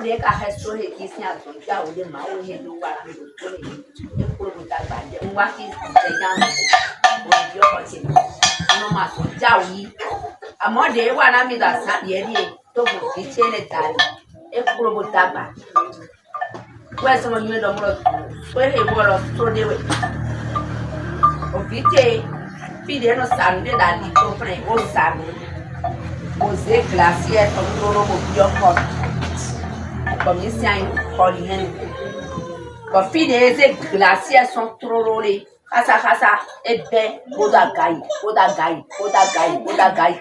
moi des cas restent les qui s'y a son cas ou des mains ou des doigts à la pour vous tabac. On voit qu'ils sont dans le Dieu aussi. On m'a son jaoui. À moi des voilà mis dans sa diérie. To vous qui tient les tailles. Et pour vous tabac. Ouais, ça m'a mis dans mon ouais, et voilà, trop de au vite, fidèle au samedi dans l'île, au samedi. Aux glaciers, comme nous au biocop. Comme ici, un colline. Comme fidèles glaciers sont trop roulés. Hassa, et bien, Bodagaï,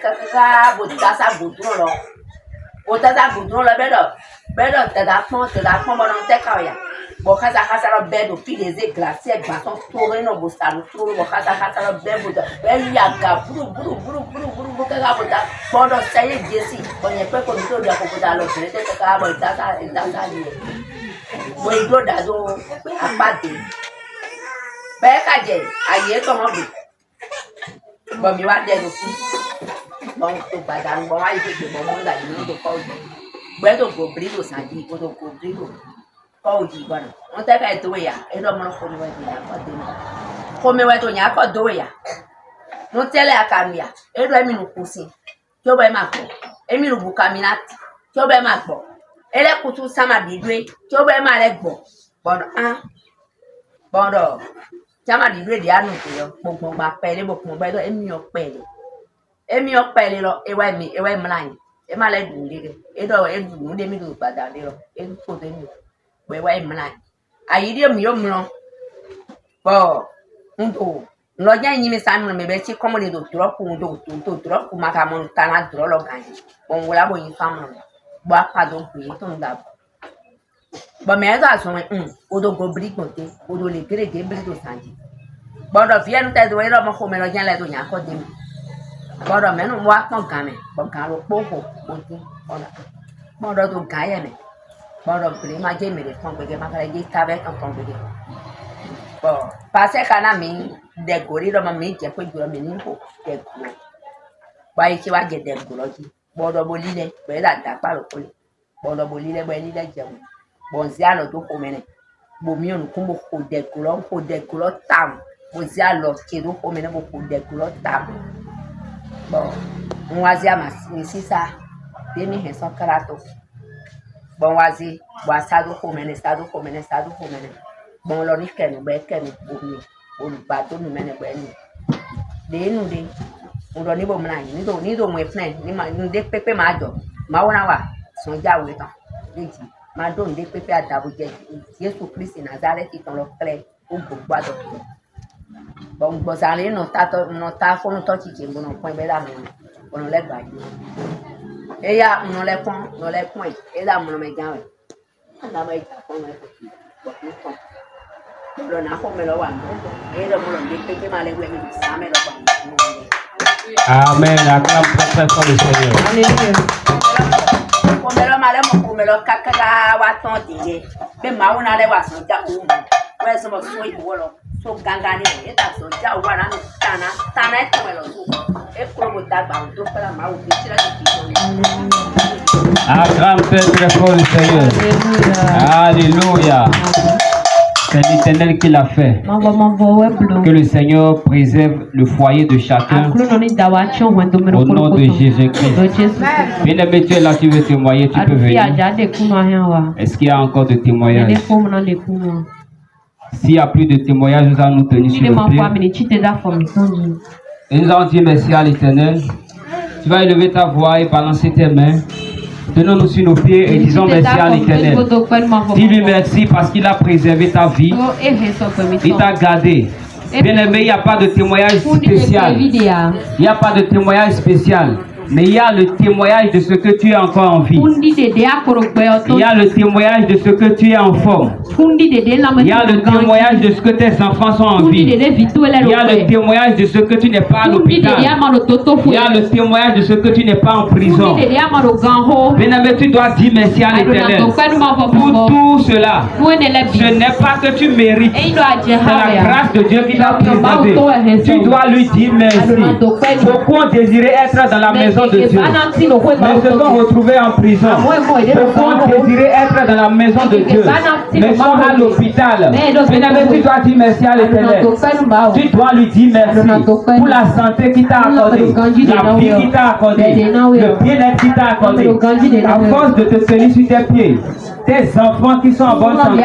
Kaka, Bodasa, Boudron, Bodasa, Boudron, la belle, t'as d'apprendre, mon antécaria. Bokaza la belle, au fil des glaciers, glaçons, tourner nos bossanes, tourner, Bokaza la belle, Yaga, pendant ça y est, Jessie, on n'y a pas comme tout le monde dans l'autre, c'est ça, moi, il doit d'ado à pâté. Becadé, aïe, comment vous? Bon, il va dire aussi. Bon, tout pas dans le bon, il fait que bon, on a dit, on doit pas dire. Go brigo, ça dit, on doit go brigo. Pas dit, voilà. On t'a fait douer, et l'homme n'a pas dit, comme il y a pas douer. Non, telle est à Camilla, et doit me nous pousser. Tu vas m'appeler, et me nous boucaminat, tu vas m'appeler. Et les couteaux, ça m'a dit, tu vas m'aller bon. Bon, hein? Bon, donc. Chama di dwe di anu yo gbogbo ba pele bo kun be do emi o pele lo e wa mlan e ma le du le e do e du de mi do pada le lo e ko de mi we wa mlan ayi de mi yo mlan bo ndo lo jan yin mi san me be chi komo le do tro ku maka mo tana tro lo gan bon wala bo yin fam no bo apa do ku yi to nda bo me za so odo go brigote odo le grege brigo sanji bodo vienu te do ero mo ko me lo jan le do nya ko de mi bodo me no wa kon kan me bo kan ro popo odi bodo do ga ye me bodo bre ma je me de ton gbege ma kale je ta be kan ton gbege bo pase kana mi de gori ro ma mi je ko juro mi ni ko de go ba yi ki wa je de go lo ji bodo bo lile be da da pa ro ko le bodo bo lile be lile je bonzia to komene bo mi onu kumbo ko de tam bonzia lo ke do komene bo ko de tam bon nwazia mi sisa de mi he son karato bon wazi wa sa do komene bon lo ni kenu be kenu bo mi ba to mi mene be ni de nu de ndo ni bo mna ni do mwe plan ni ma de pepe ma jo ma wona wa so jawe tan deji ma don de pepe adabuje Yesu Kristi Nazareth ton lo kle o gbogbo ado bon gbozale no ta fo no to chiche mo no pon be la mo no le gba yi eya no le pon e la mo no me gan we na ma ita pon me ko ko lo na ko me lo wa e lo mo lo de pepe ma le we mi sa me lo pa amen. Acclame très fort le Seigneur. Alléluia. Komelo kakaka wa ton dige be ma wona le wa so ja o we so mo so iwo lo so ganga ni e ta so ja o wa na tana e to lo so e ko mo dagba o to pela ma o bi tira ti so Acclame très fort le Seigneur. Alléluia. C'est l'Éternel qui l'a fait. Que le Seigneur préserve le foyer de chacun. Au nom de Jésus-Christ. Bien-aimé, tu es là, tu veux témoigner, tu peux venir. Est-ce qu'il y a encore de témoignages? S'il n'y a plus de témoignages, nous allons nous tenir sur le pied. Et nous allons dire merci à l'Éternel. Tu vas élever ta voix et balancer tes mains. Tenons-nous sur nos pieds et disons merci à l'Éternel. Dis-lui merci parce qu'il a préservé ta vie. Il t'a gardé. Bien-aimé, il n'y a pas de témoignage spécial. Il n'y a pas de témoignage spécial. Mais il y a le témoignage de ce que tu es encore en vie. Il y a le témoignage de ce que tu es en forme. Il y a le témoignage de ce que tes enfants sont en vie. Il y a le témoignage de ce que tu n'es pas à l'hôpital. Il y a le témoignage de ce que tu n'es pas en prison. Bien-aimé, tu dois dire merci à l'Éternel pour tout cela. Ce n'est pas que tu mérites. C'est la grâce de Dieu qui t'a préservé. Tu dois lui dire merci. Beaucoup ont désiré être dans la maison maison de Dieu, mais se sont retrouvés en prison. Se sont désirés être dans la maison de Dieu, mais sont à l'hôpital. Bien-aimé, tu dois dire merci à l'Éternel. Tu dois lui dire merci pour la santé qu'il t'a accordée, la vie qu'il t'a accordée, le bien-être qu'il t'a accordé. À force de te tenir sur tes pieds, tes enfants qui sont en bonne santé,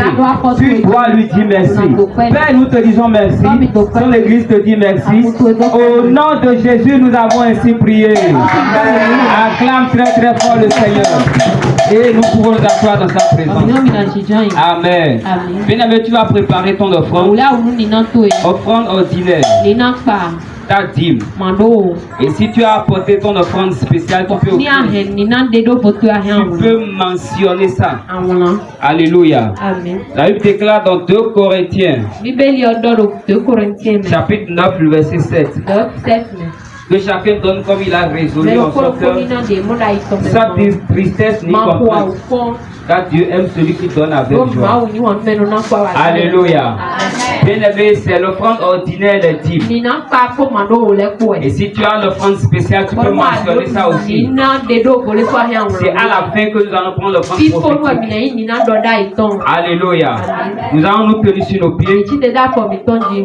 tu dois lui dire merci. Père, nous te disons merci. Ton Église te dit merci. Au nom de Jésus, nous avons ainsi prié. Acclame très très fort le Seigneur. Et nous pouvons nous asseoir dans sa présence. Amen. Bien-aimé, tu vas préparer ton offrande. Offrande ordinaire. Ta dîme. Et si tu as apporté ton offrande spéciale, tu peux mentionner ça. Alléluia. La Bible déclare dans 2 Corinthiens, chapitre 9, le verset 7. Que chacun donne comme il a résolu en son cœur, sans tristesse ni contrainte. Car Dieu aime celui qui donne avec joie. Alléluia. Bien-aimé, c'est l'offrande ordinaire des dîmes. Et si tu as l'offrande spéciale, tu peux mentionner ça aussi. C'est à la fin que nous allons prendre l'offrande prophétique. Alléluia. Nous allons nous tenir sur nos pieds.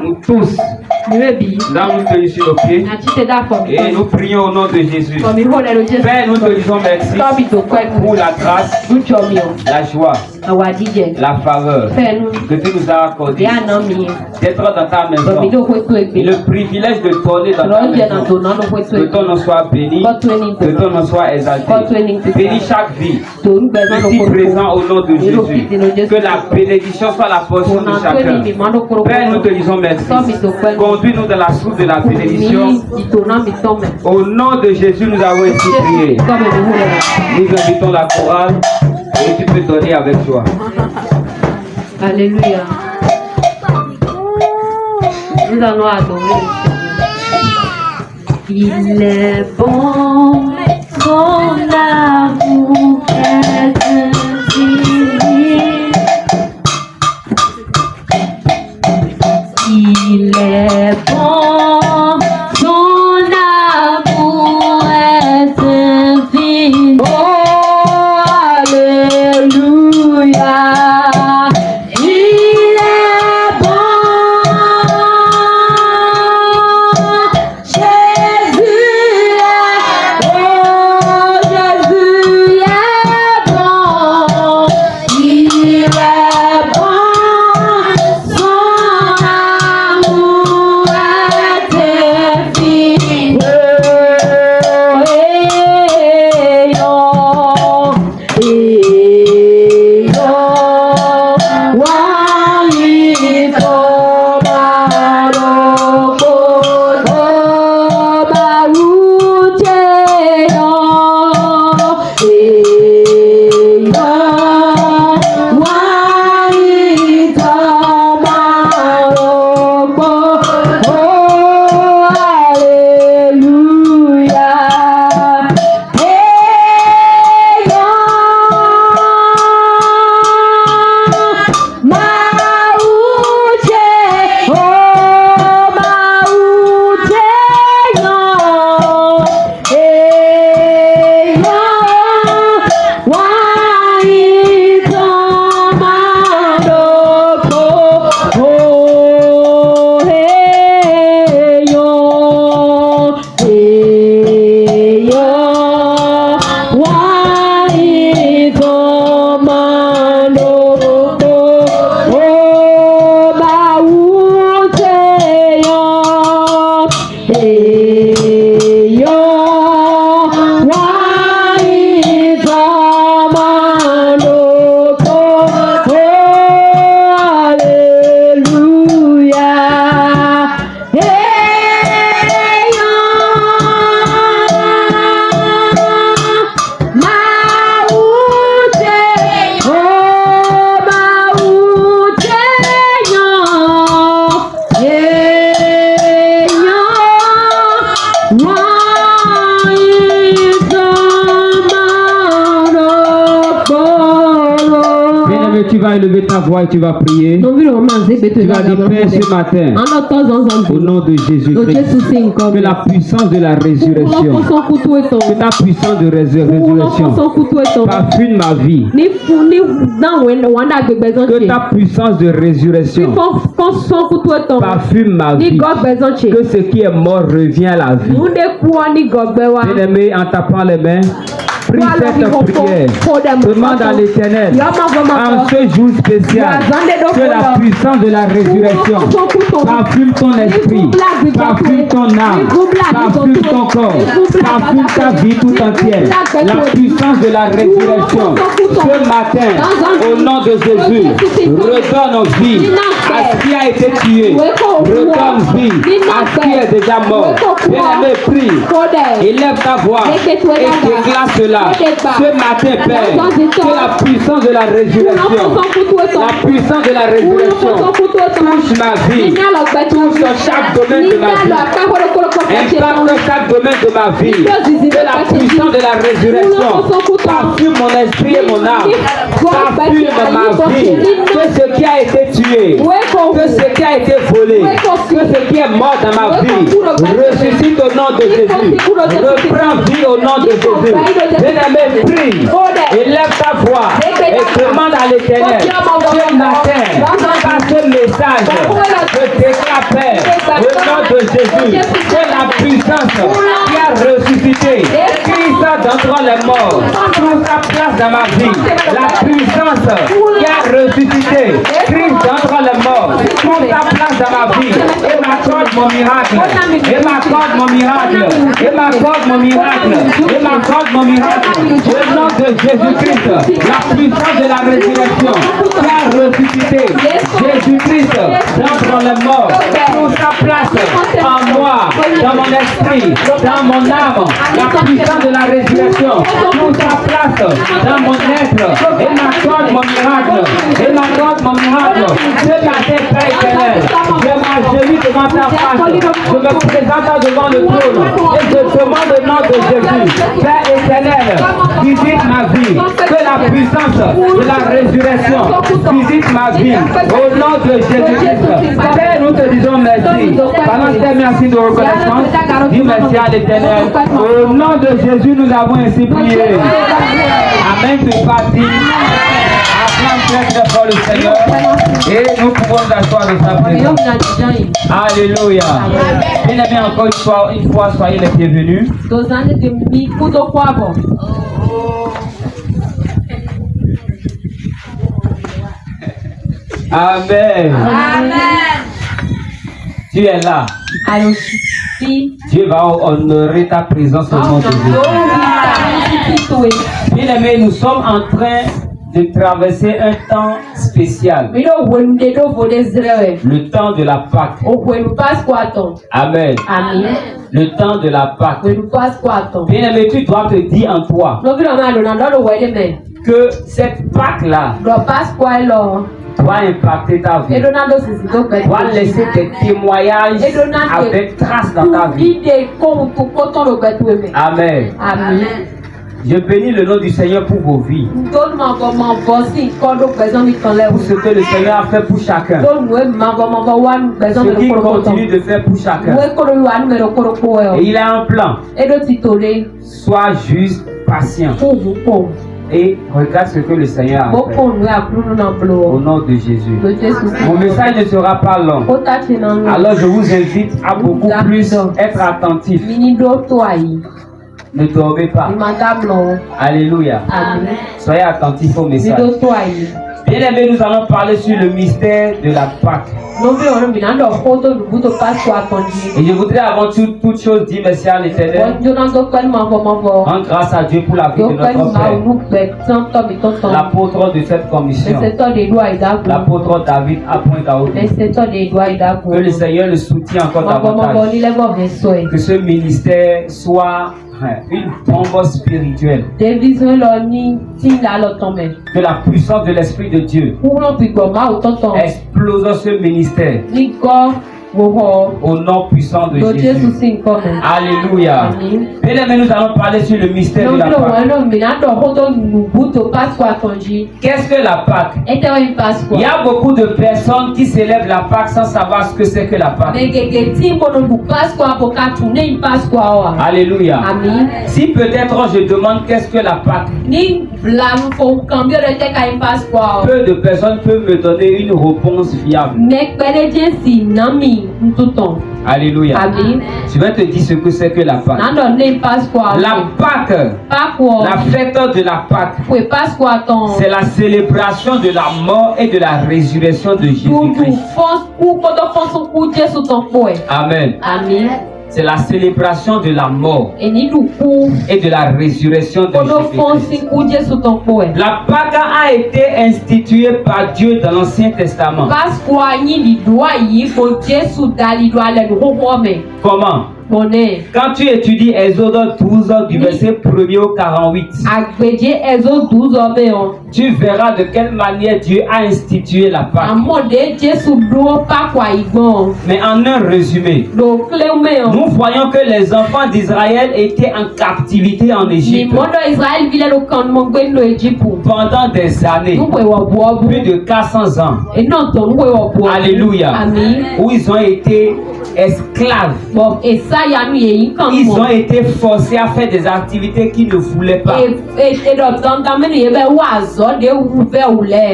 Nous tous. Nous allons nous tenir sur nos pieds. Et nous prions au nom de Jésus. Père, nous te disons merci pour la grâce, la joie, la faveur que tu nous as accordée d'être dans ta maison et le privilège de donner dans ta maison. Que ton nom soit béni, que ton nom soit exalté. Bénis chaque vie ici présent au nom de Jésus. Que la bénédiction soit la portion de chacun. Père, nous te disons merci. Conduis-nous dans la source de la bénédiction. Au nom de Jésus, nous avons ainsi prié. Nous invitons la chorale et tu peux donner avec joie. Alléluia. Nous allons adorer le Seigneur. Il est bon, son amour est infini. Il est bon, son amour est infini. Oh, alléluia. Il est bon, Jésus est bon, Jésus tu vas élever ta voix et tu vas prier. Tu vas dire, Père, ce matin, au nom de Jésus-Christ, que la puissance de la résurrection, que ta puissance de résurrection parfume ma vie. Que ta puissance de résurrection parfume ma vie. Que ce qui est mort revient à la vie. Bien-aimé, en tapant les mains, prie cette prière. Demande à l'Éternel, en ce jour spécial, que la puissance de la résurrection parfume ton esprit, parfume ton âme, parfume ton corps, parfume ta vie tout entière. La puissance de la résurrection, ce matin, au nom de Jésus, redonne vie à ce qui a été tué, redonne vie à ce qui est déjà mort. Bien-aimé, prie, élève ta voix et déclare cela. Ce matin, Père, que la puissance de la résurrection, la puissance de la résurrection touche ma vie, touche chaque domaine de ma vie, impacte chaque domaine de ma vie. Que la puissance de la résurrection parfume mon esprit et mon âme, parfume ma vie. Que ce qui a été tué, que ce qui a été volé, que ce qui est mort dans ma vie, ressuscite au nom de Jésus, reprend vie au nom de Jésus. Bien-aimé, prie, élève ta voix et demande à l'Éternel ce matin, par ce message, je déclare, Père, au nom de Jésus, que la puissance qui a ressuscité Christ d'entre les morts trouve sa place dans ma vie. La puissance qui a ressuscité Christ d'entre les morts trouve sa place dans ma vie et m'accorde mon miracle, et m'accorde mon miracle, et m'accorde mon miracle, et m'accorde mon miracle. Au nom de Jésus-Christ, la puissance de la résurrection qui a ressuscité Jésus-Christ d'entre les morts trouve sa place en moi, dans mon esprit, dans mon âme. La puissance de la résurrection trouve sa place dans mon être et m'accorde mon miracle, et m'accorde mon miracle. Ce matin, Père éternel, je m'agenouille devant ta face, je me présente devant le trône et je demande au nom de Jésus, Père éternel, visite ma vie, que la puissance de la résurrection visite ma vie au nom de Jésus-Christ. Père, nous te disons merci. Pendant ces merci de reconnaissance, dis merci à l'Éternel. Au nom de Jésus, nous avons ainsi prié. Amen. Tu es parti. Acclame très très fort le Seigneur. Et nous pouvons nous asseoir de sa présence. Alléluia. Bien aimé, encore une fois, soyez les bienvenus. Amen. Amen. Tu es là. Dieu va honorer ta présence au nom de Jésus. Bien aimé, nous sommes en train de traverser un temps spécial. Le temps de la Pâque. Amen. Amen. Le temps de la Pâque. Bien aimé, tu dois te dire en toi que cette Pâque-là doit impacter ta vie, doit laisser des témoignages avec trace dans ta vie. Amen. Amen. Je bénis le nom du Seigneur pour vos vies. Pour ce que le Seigneur a fait pour chacun. Ce qu'il continue de faire pour chacun. Et il a un plan. Sois juste patient. Et regarde ce que le Seigneur a fait. Au nom de Jésus. Mon message ne sera pas long. Alors je vous invite à beaucoup plus être attentif. Ne dormez pas. Alléluia. Soyez attentifs au message. Bien aimé, nous allons parler sur le mystère de la Pâque. Et je voudrais avant toute chose dire merci à l'Éternel. Rendre grâce à Dieu pour la vie de notre Père. L'apôtre de cette commission. L'apôtre David Appoint. Que le Seigneur le soutienne encore davantage. Que ce ministère soit une bombe spirituelle. Que la puissance de l'Esprit de Dieu explose ce ministère Au nom puissant de Jésus. Alléluia. Bien-aimés, nous allons parler sur le mystère de la Pâque. Qu'est-ce que la Pâque? Il y a beaucoup de personnes qui célèbrent la Pâque sans savoir ce que c'est que la Pâque. Alléluia. Si peut-être je demande qu'est-ce que la Pâque, peu de personnes peuvent me donner une réponse fiable. Alléluia. Je vais te dire ce que c'est que la Pâque. La Pâque, la fête de la Pâque, c'est la célébration de la mort et de la résurrection de Jésus-Christ. Amen. C'est la célébration de la mort et de la résurrection de Jésus-Christ. La Pâque a été instituée par Dieu dans l'Ancien Testament. Comment? Quand tu étudies Exode 12 du verset 1er au 48, tu verras de quelle manière Dieu a institué la Pâque. Mais en un résumé, nous voyons que les enfants d'Israël étaient en captivité en Égypte pendant des années, plus de 400 ans. Alléluia. Où ils ont été esclaves. Ils ont été forcés à faire des activités qu'ils ne voulaient pas.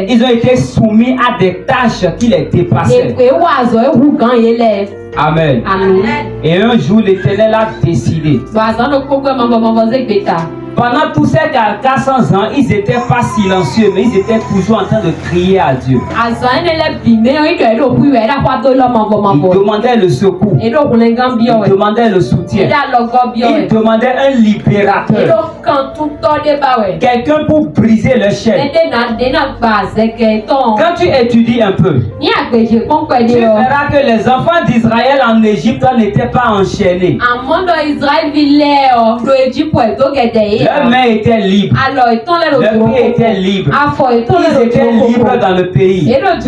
Ils ont été soumis à des tâches qui les dépassaient. Amen. Et un jour, l'Éternel a décidé. Pendant tous ces 400 ans, ils n'étaient pas silencieux, mais ils étaient toujours en train de crier à Dieu. Ils demandaient le secours. Ils demandaient le soutien. Ils demandaient un libérateur. Quelqu'un pour briser le chaîne. Quand tu étudies un peu, tu verras que les enfants d'Israël en Égypte n'étaient pas enchaînés. Leur main était libre. Leur pied était libre. Ils étaient libres dans le pays. Mais leur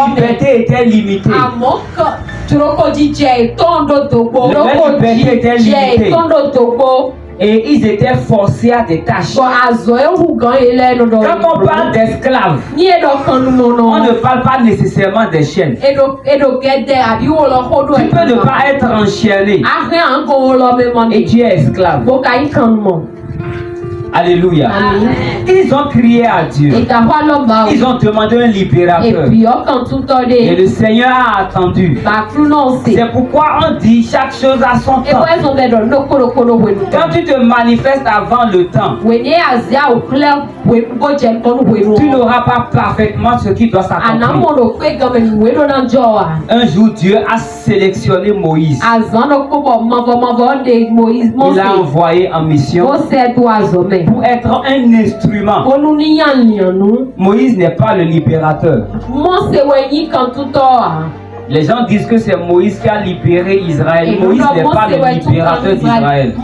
liberté était limitée. Leur liberté était limitée. Et ils étaient forcés à des tâches. Quand on parle d'esclaves, on ne parle pas nécessairement des chaînes. Tu peux ne pas être enchaîné et tu es esclave. Alléluia. Ils ont crié à Dieu. Ils ont demandé un libérateur. Et le Seigneur a attendu. C'est pourquoi on dit chaque chose à son temps. Quand tu te manifestes avant le temps, tu n'auras pas parfaitement ce qui doit s'accomplir. Un jour, Dieu a sélectionné Moïse. Il l'a envoyé en mission pour être un instrument. Moïse n'est pas le libérateur. Les gens disent que c'est Moïse qui a libéré Israël. Moïse n'est pas le libérateur d'Israël.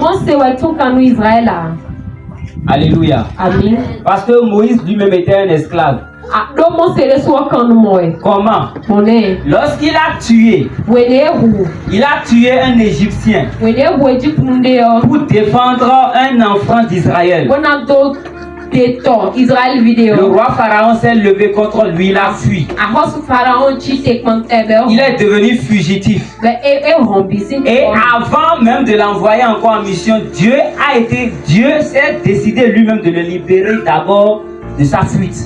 Alléluia. Parce que Moïse lui-même était un esclave. Comment? Lorsqu'il a tué, il a tué un Égyptien pour défendre un enfant d'Israël. Le roi Pharaon s'est levé contre lui, il a fui. Il est devenu fugitif. Et avant même de l'envoyer encore en mission, Dieu s'est décidé lui-même de le libérer d'abord de sa fuite.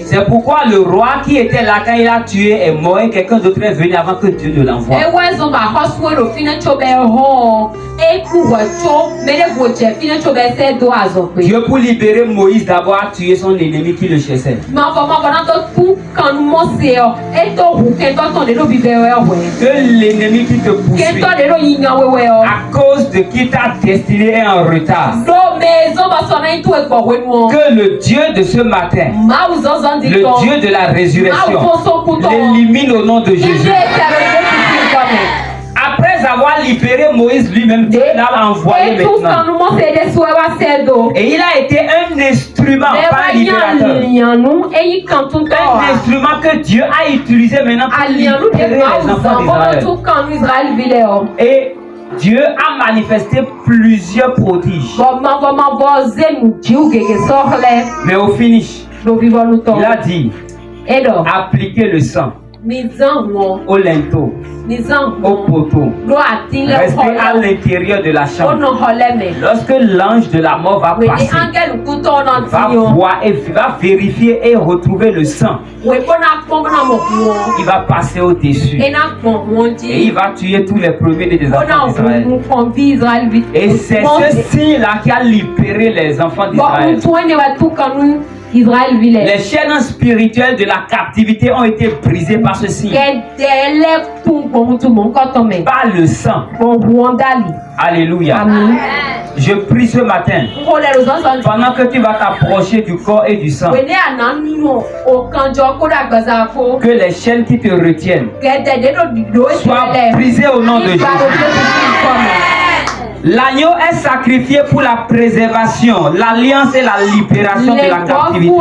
C'est pourquoi le roi qui était là quand il a tué est mort et quelqu'un d'autre est venu avant que Dieu ne l'envoie. Dieu pour libérer Moïse d'abord a tué son ennemi qui le chassait. Que l'ennemi qui te poursuit à cause de qui t'a destiné est en retard. Que le Dieu de ce matin, le Dieu de la résurrection, l'élimine au nom de Jésus. Après avoir va libérer Moïse lui-même. Dieu l'a envoyé maintenant. Et il a été un instrument, pas un libérateur. Un instrument que Dieu a utilisé maintenant pour libérer les enfants d'Israël. Et Dieu a manifesté plusieurs prodiges. Mais au finish, il a dit appliquer le sang au linteau, au poteau, rester à l'intérieur de la chambre. Lorsque l'ange de la mort va passer, va voir et va vérifier et retrouver le sang, il va passer au-dessus et il va tuer tous les premiers des enfants d'Israël. Et c'est ce signe-là qui a libéré les enfants d'Israël. Les chaînes spirituelles de la captivité ont été brisées par ce signe. Par le sang. Alléluia. Amen. Je prie ce matin, pendant que tu vas t'approcher du corps et du sang, que les chaînes qui te retiennent soient brisées au nom de Jésus. L'agneau est sacrifié pour la préservation, l'alliance et la libération de la captivité.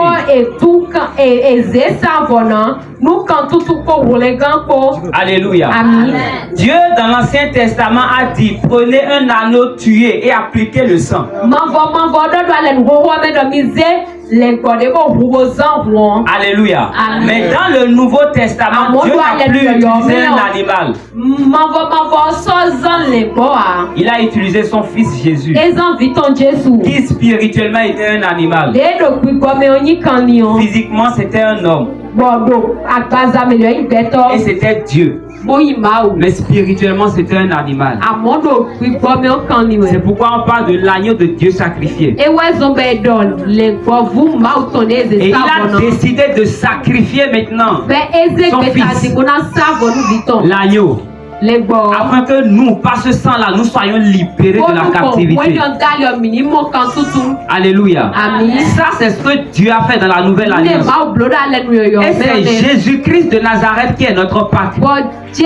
Alléluia. Amen. Dieu dans l'Ancien Testament a dit, prenez un anneau tué et appliquez le sang. Alléluia. Amen. Mais dans le Nouveau Testament, Dieu n'a plus utilisé un animal. Il a utilisé son fils Jésus, qui spirituellement était un animal. Physiquement, c'était un homme. Et c'était Dieu. Mais spirituellement, c'était un animal. C'est pourquoi on parle de l'agneau de Dieu sacrifié. Et il a décidé de sacrifier maintenant son fils, l'agneau, afin que nous, par ce sang-là, nous soyons libérés de la captivité. Alléluia. Amen. Ça, c'est ce que Dieu a fait dans la nouvelle alliance. Et c'est Jésus-Christ de Nazareth qui est notre Pâque. Il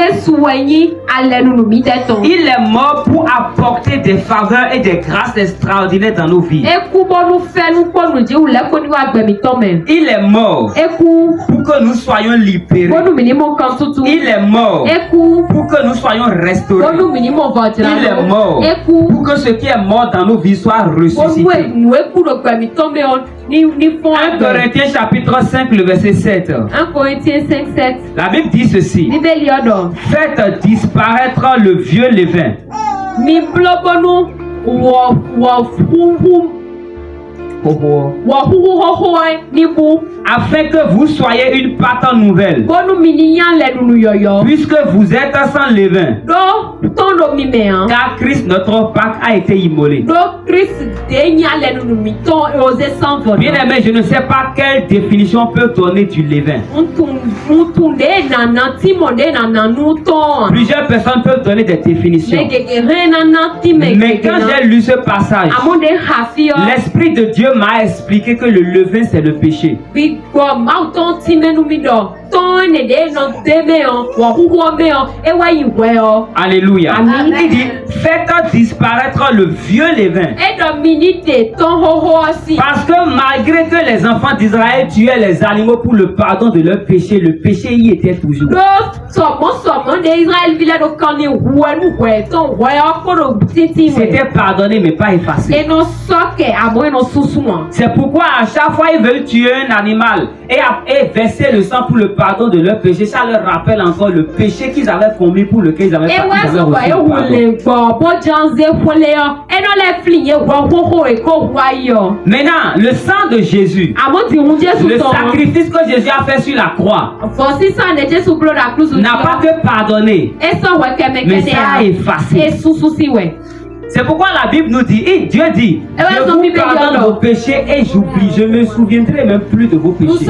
est mort pour apporter des faveurs et des grâces extraordinaires dans nos vies. Il est mort pour que nous soyons libérés. Il est mort pour que nous soyons restaurés. Il est mort pour que ce qui est mort dans nos vies soit ressuscité. 1 Corinthiens chapitre 5, le verset 7. 1 Corinthiens 5, 7. La Bible dit ceci. Faites disparaître le vieux levain. Afin que vous soyez une pâte nouvelle, puisque vous êtes sans levain, car Christ notre Pâque a été immolé. Bien aimé, je ne sais pas quelle définition on peut donner du levain. Plusieurs personnes peuvent donner des définitions. Mais quand j'ai lu ce passage, l'Esprit de Dieu m'a expliqué que le levain c'est le péché. Alléluia. Amen. Il dit, faites disparaître le vieux levain. Parce que malgré que les enfants d'Israël tuaient les animaux pour le pardon de leur péché, le péché y était toujours. C'était pardonné mais pas effacé. C'est pourquoi à chaque fois ils veulent tuer un animal et verser le sang pour le pardon de leur péché, ça leur rappelle encore le péché qu'ils avaient commis pour lequel ils avaient reçu le pardon. Maintenant, le sang de Jésus, le sacrifice que Jésus a fait sur la croix, n'a pas que pardonné, mais ça a effacé. C'est pourquoi la Bible nous dit, et Dieu dit, je vous pardonne vos péchés et j'oublie, je ne me souviendrai même plus de vos péchés.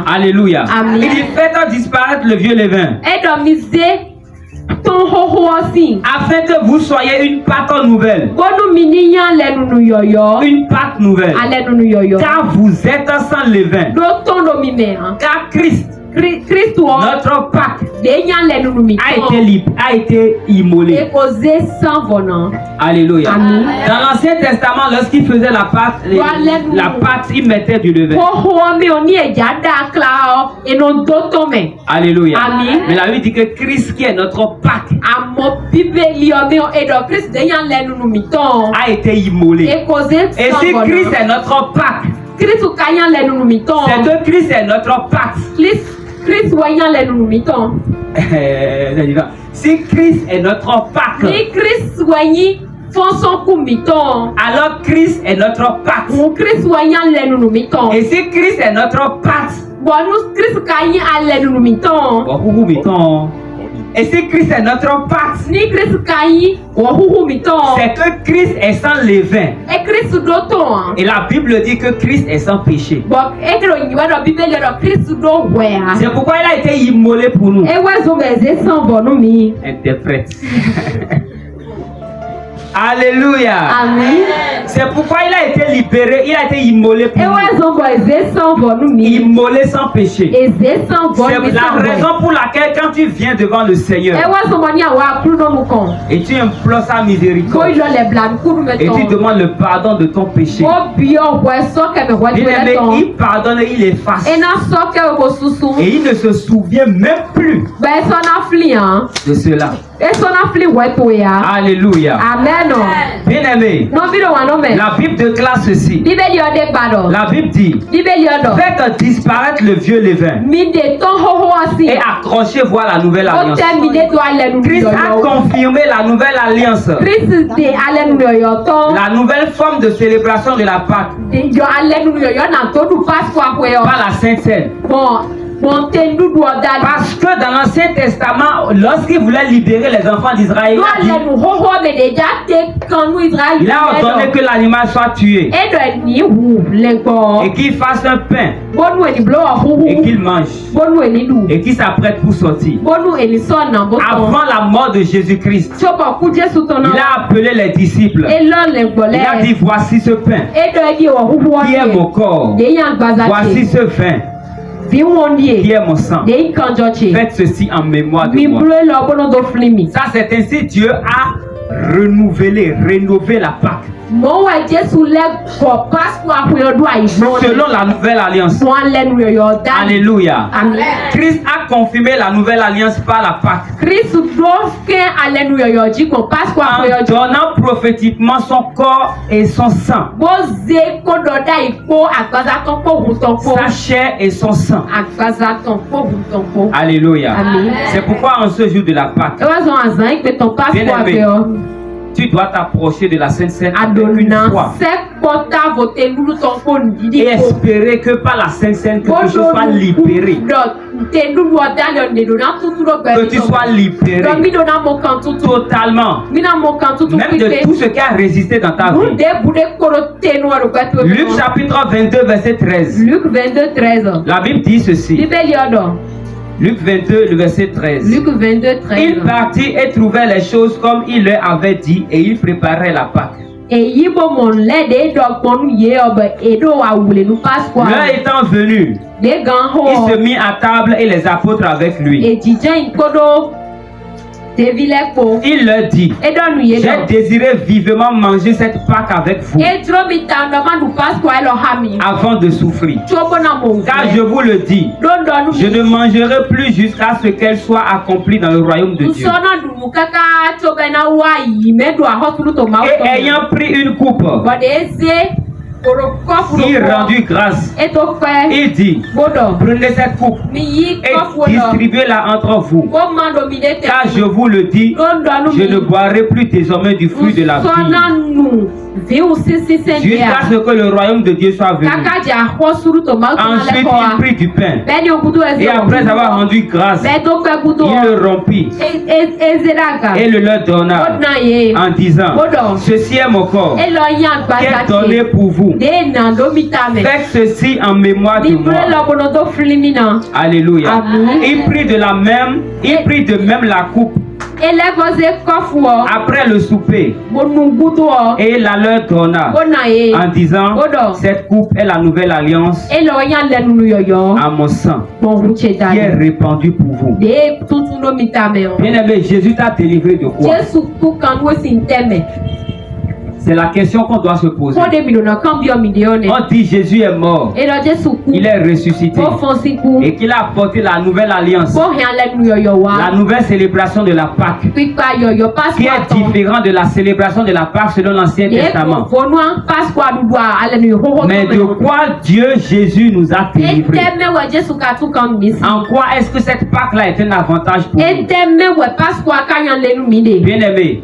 Alléluia. Amen. Il dit, faites disparaître le vieux levain, afin que vous soyez une pâte nouvelle. Une pâte nouvelle. Car vous êtes sans levain. Car Christ Notre Pâques a été immolé. Alléluia. Dans l'Ancien Testament, lorsqu'il faisait la pâte, il mettait du levain. Alléluia. Mais la Bible dit que Christ, qui est notre Pâques, a été immolé. Et si Christ est notre Pâques, c'est que Christ est notre Pâques. Si Christ est notre Pâques, alors Christ est notre Pâques. Et si Christ est notre Pâques, et si Christ est notre Pâques, c'est que Christ est sans levain. Et la Bible dit que Christ est sans péché. C'est pourquoi il a été immolé pour nous. Interprète. Alléluia. C'est pourquoi il a été libéré, il a été immolé pour nous. Immolé sans péché. C'est la raison pour laquelle quand tu viens devant le Seigneur et tu implores sa miséricorde et tu demandes le pardon de ton péché, il pardonne et il efface. Et il ne se souvient même plus de cela. Alléluia. Amen. Bien aimé, la Bible déclare ceci. La Bible dit: faites disparaître le vieux levain et accrochez-vous à la nouvelle alliance. Christ a confirmé la nouvelle alliance, la nouvelle forme de célébration de la Pâque par la Sainte Seine. Parce que dans l'Ancien Testament, lorsqu'il voulait libérer les enfants d'Israël, il a ordonné que l'animal soit tué et qu'il fasse un pain et qu'il mange et qu'il s'apprête pour sortir. Avant la mort de Jésus-Christ, il a appelé les disciples. Il a dit: voici ce pain qui est mon corps, voici ce vin qui est mon sang. Faites ceci en mémoire de moi. Ça, c'est ainsi Dieu a rénové la Pâque. Selon la nouvelle alliance. Alléluia. Christ a confirmé la nouvelle alliance par la Pâque. En donnant prophétiquement son corps et son sang. Sa chair et son sang. Alléluia. C'est pourquoi en ce jour de la Pâque, bien-aimé, tu dois t'approcher de la Sainte Seine avec une foi et espérer que par la Sainte Seine que tu sois libéré. Que tu sois libéré totalement, même de tout ce qui a résisté dans ta vie. Luc chapitre 22 verset 13. La Bible dit ceci. Luc 22, le verset 13. Il partit et trouvait les choses comme il leur avait dit et il préparait la Pâque. L'heure étant venue, il se mit à table et les apôtres avec lui. Il leur dit: j'ai désiré vivement manger cette Pâque avec vous avant de souffrir. Car je vous le dis, je ne mangerai plus jusqu'à ce qu'elle soit accomplie dans le royaume de Dieu. Et ayant pris une coupe, il rendit grâce. Il dit: prenez cette coupe et distribuez-la entre vous. Car je vous le dis, je ne boirai plus désormais du fruit de la vie jusqu'à ce que le royaume de Dieu soit venu. Ensuite, il prit du pain et après avoir rendu grâce, il le rompit et le leur donna en disant: ceci est mon corps qui est donné pour vous. Faites ceci en mémoire de moi. Alléluia. Il prit de même la coupe Après le souper, et la leur donna en disant, cette coupe est la nouvelle alliance à mon sang qui est répandue pour vous. Bien-aimé, Jésus t'a délivré de quoi? C'est la question qu'on doit se poser. On dit Jésus est mort, il est ressuscité et qu'il a apporté la nouvelle alliance, la nouvelle célébration de la Pâque, qui est différente de la célébration de la Pâque selon l'Ancien Testament. Mais de quoi Dieu Jésus nous a délivrés? En quoi est-ce que cette Pâque-là est un avantage pour nous? Bien-aimé,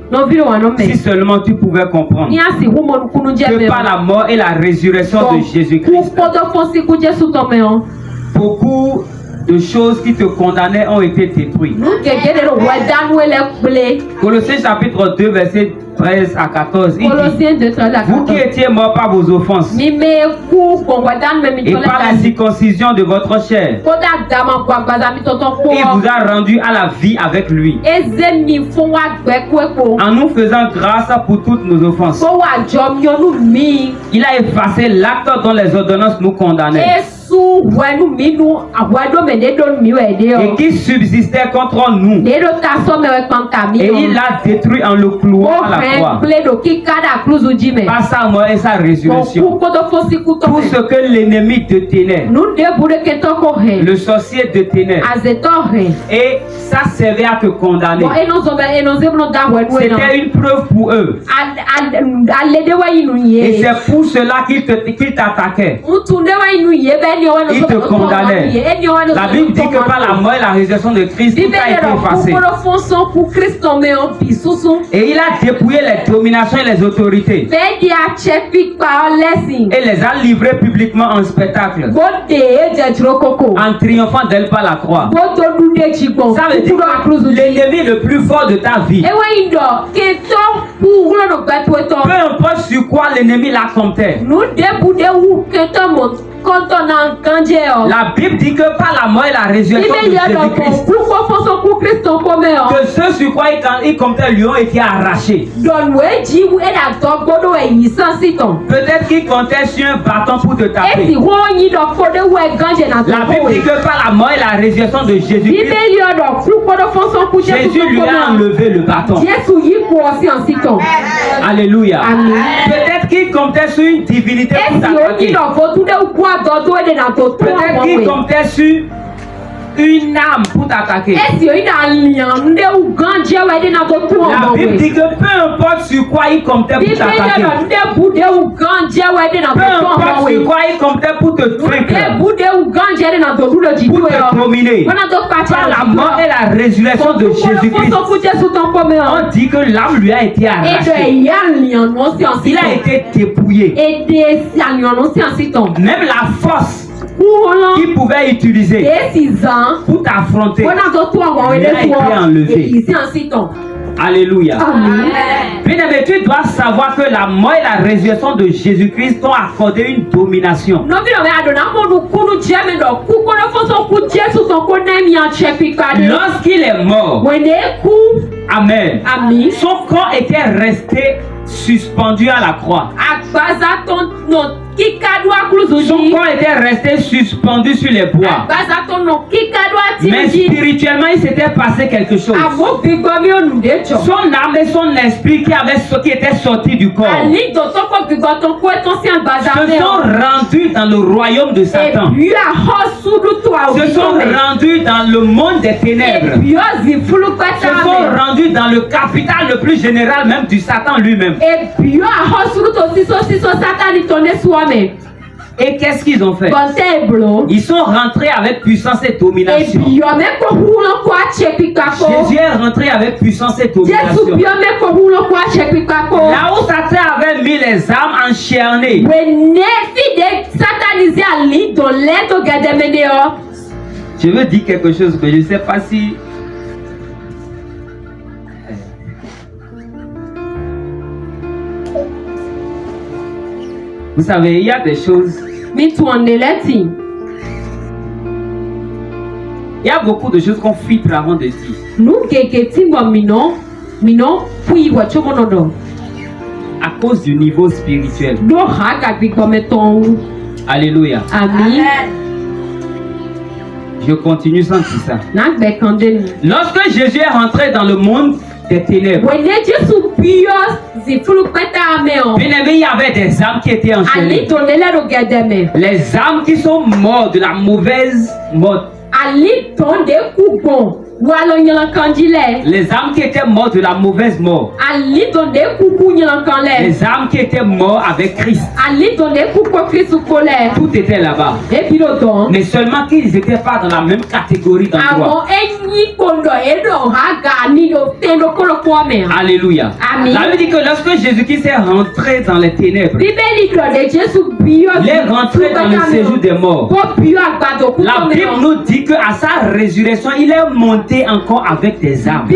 si seulement tu pouvais comprendre que par la mort et la résurrection de Jésus-Christ, beaucoup de choses qui te condamnaient ont été détruites. Colossiens chapitre 2 verset 13 à 14, il dit, vous qui étiez morts par vos offenses et par la circoncision de votre chair, il vous a rendu à la vie avec lui, en nous faisant grâce pour toutes nos offenses. Il a effacé l'acte dont les ordonnances nous condamnaient et qui subsistait contre nous, et il l'a détruit en le clouant à la croix par sa mort et sa résurrection. Tout ce que l'ennemi te tenait, le sorcier te tenait, et ça servait à te condamner. C'était une preuve pour eux, et c'est pour cela qu'ils t'attaquaient. Il te condamnait. La Bible dit que par la mort et la résurrection de Christ, tout a été effacé. Et il a dépouillé les dominations et les autorités, et les a livrées publiquement en spectacle, en triomphant d'elle par la croix. Ça veut dire que l'ennemi le plus fort de ta vie, peu importe sur quoi l'ennemi la comptait, la Bible dit que par la mort et la résurrection de Jésus-Christ, que ceux sur quoi il comptait lui ont été arrachés. Peut-être qu'il comptait sur un bâton pour te taper. La Bible dit que par la mort et la résurrection de Jésus-Christ, Jésus lui a enlevé le bâton. Alléluia. Peut-être qu'il comptait sur une divinité pour t'attaquer. Peut-être qu'il comptait sur une âme pour t'attaquer. La Bible dit que peu importe sur quoi il comptait pour t'attaquer, peu importe sur quoi il comptait pour te trinquer, pour te dominer, par la mort et la résurrection de Jésus-Christ, on dit que l'âme lui a été arrachée. Il a été dépouillé. Même la force qu'il pouvait utiliser pour t'affronter lui a été enlevé. Alléluia. Bien-aimé, tu dois savoir que la mort et la résurrection de Jésus-Christ t'ont accordé une domination. Lorsqu'il est mort, amen, son corps était resté suspendu à la croix. Son corps était resté suspendu sur les bois. Mais spirituellement, il s'était passé quelque chose. Son âme et son esprit qui étaient sortis du corps se sont rendus dans le royaume de Satan. Se sont rendus dans le monde des ténèbres. Se sont rendus dans le capital le plus général même du Satan lui-même. Et qu'est-ce qu'ils ont fait? Ils sont rentrés avec puissance et domination. Jésus est rentré avec puissance et domination. Là où Satan avait mis les âmes enchaînées, je veux dire quelque chose, mais je ne sais pas si... Vous savez, il y a des choses Il y a beaucoup de choses qu'on filtre avant de dire. Nous À cause du niveau spirituel. Alléluia. Amen. Je continue sans dire ça. Lorsque Jésus est rentré dans le monde des ténèbres, bien aimé, il y avait des âmes qui étaient enchaînées. Les âmes qui sont mortes de la mauvaise mort. Les âmes qui étaient mortes de la mauvaise mort. Les âmes qui étaient mortes avec Christ. Tout était là-bas. Mais seulement qu'ils n'étaient pas dans la même catégorie d'endroit. Alléluia. Amen. La Bible dit que lorsque Jésus-Christ est rentré dans les ténèbres, il est rentré dans le séjour des morts. La Bible nous dit qu'à sa résurrection, il est monté encore avec des âmes.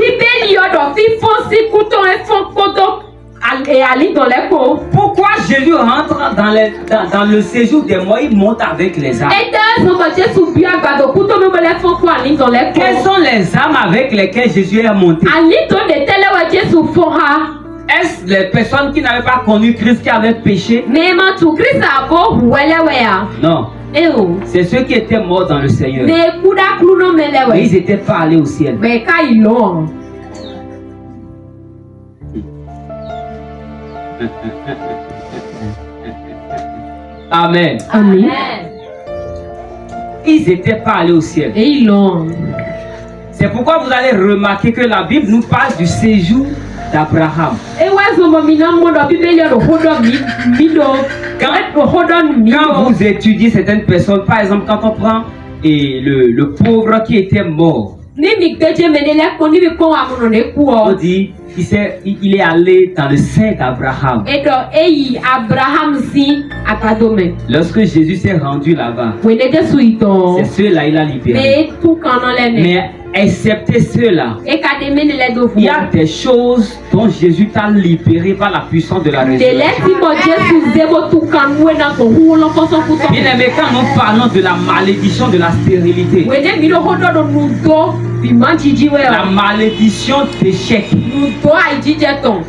Pourquoi Jésus rentre dans le séjour des morts, il monte avec les âmes? Quelles sont les âmes avec lesquelles Jésus est monté? Est-ce les personnes qui n'avaient pas connu Christ qui avaient péché? Non. C'est ceux qui étaient morts dans le Seigneur. Mais ils n'étaient pas allés au ciel. Amen. Amen. Ils n'étaient pas allés au ciel. C'est pourquoi vous allez remarquer que la Bible nous parle du séjour d'Abraham. Quand vous étudiez certaines personnes, par exemple, quand on prend le pauvre qui était mort, on dit il est allé dans le sein d'Abraham. Lorsque Jésus s'est rendu là-bas, c'est ceux-là il a libéré. Mais excepté ceux-là, il y a des choses dont Jésus t'a libéré par la puissance de la résurrection. Bien aimé, quand nous parlons de la malédiction de la stérilité, la malédiction d'échec,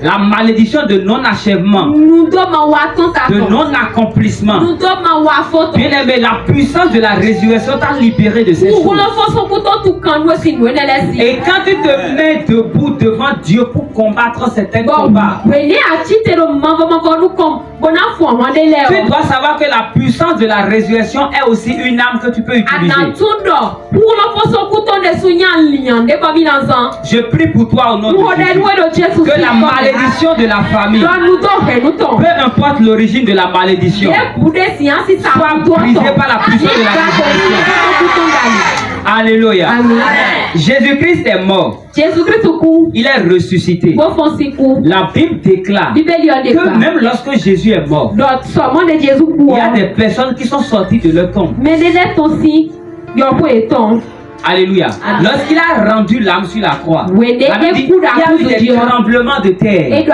la malédiction de non-achèvement, de non-accomplissement, bien aimé, la puissance de la résurrection t'a libéré de ces choses. Et quand tu te mets debout devant Dieu pour combattre certains combats, tu dois savoir que la puissance de la résurrection est aussi une âme que tu peux utiliser. Je prie pour toi au nom de Jésus, que la malédiction de la famille, peu importe l'origine de la malédiction, soit brisée par la puissance de la résurrection. Alléluia. Jésus-Christ est mort. Il est ressuscité. La Bible déclare que même lorsque Jésus est mort, il y a des personnes qui sont sorties de leur tombe. Alléluia. Lorsqu'il a rendu l'âme sur la croix, il y a eu des tremblements de terre.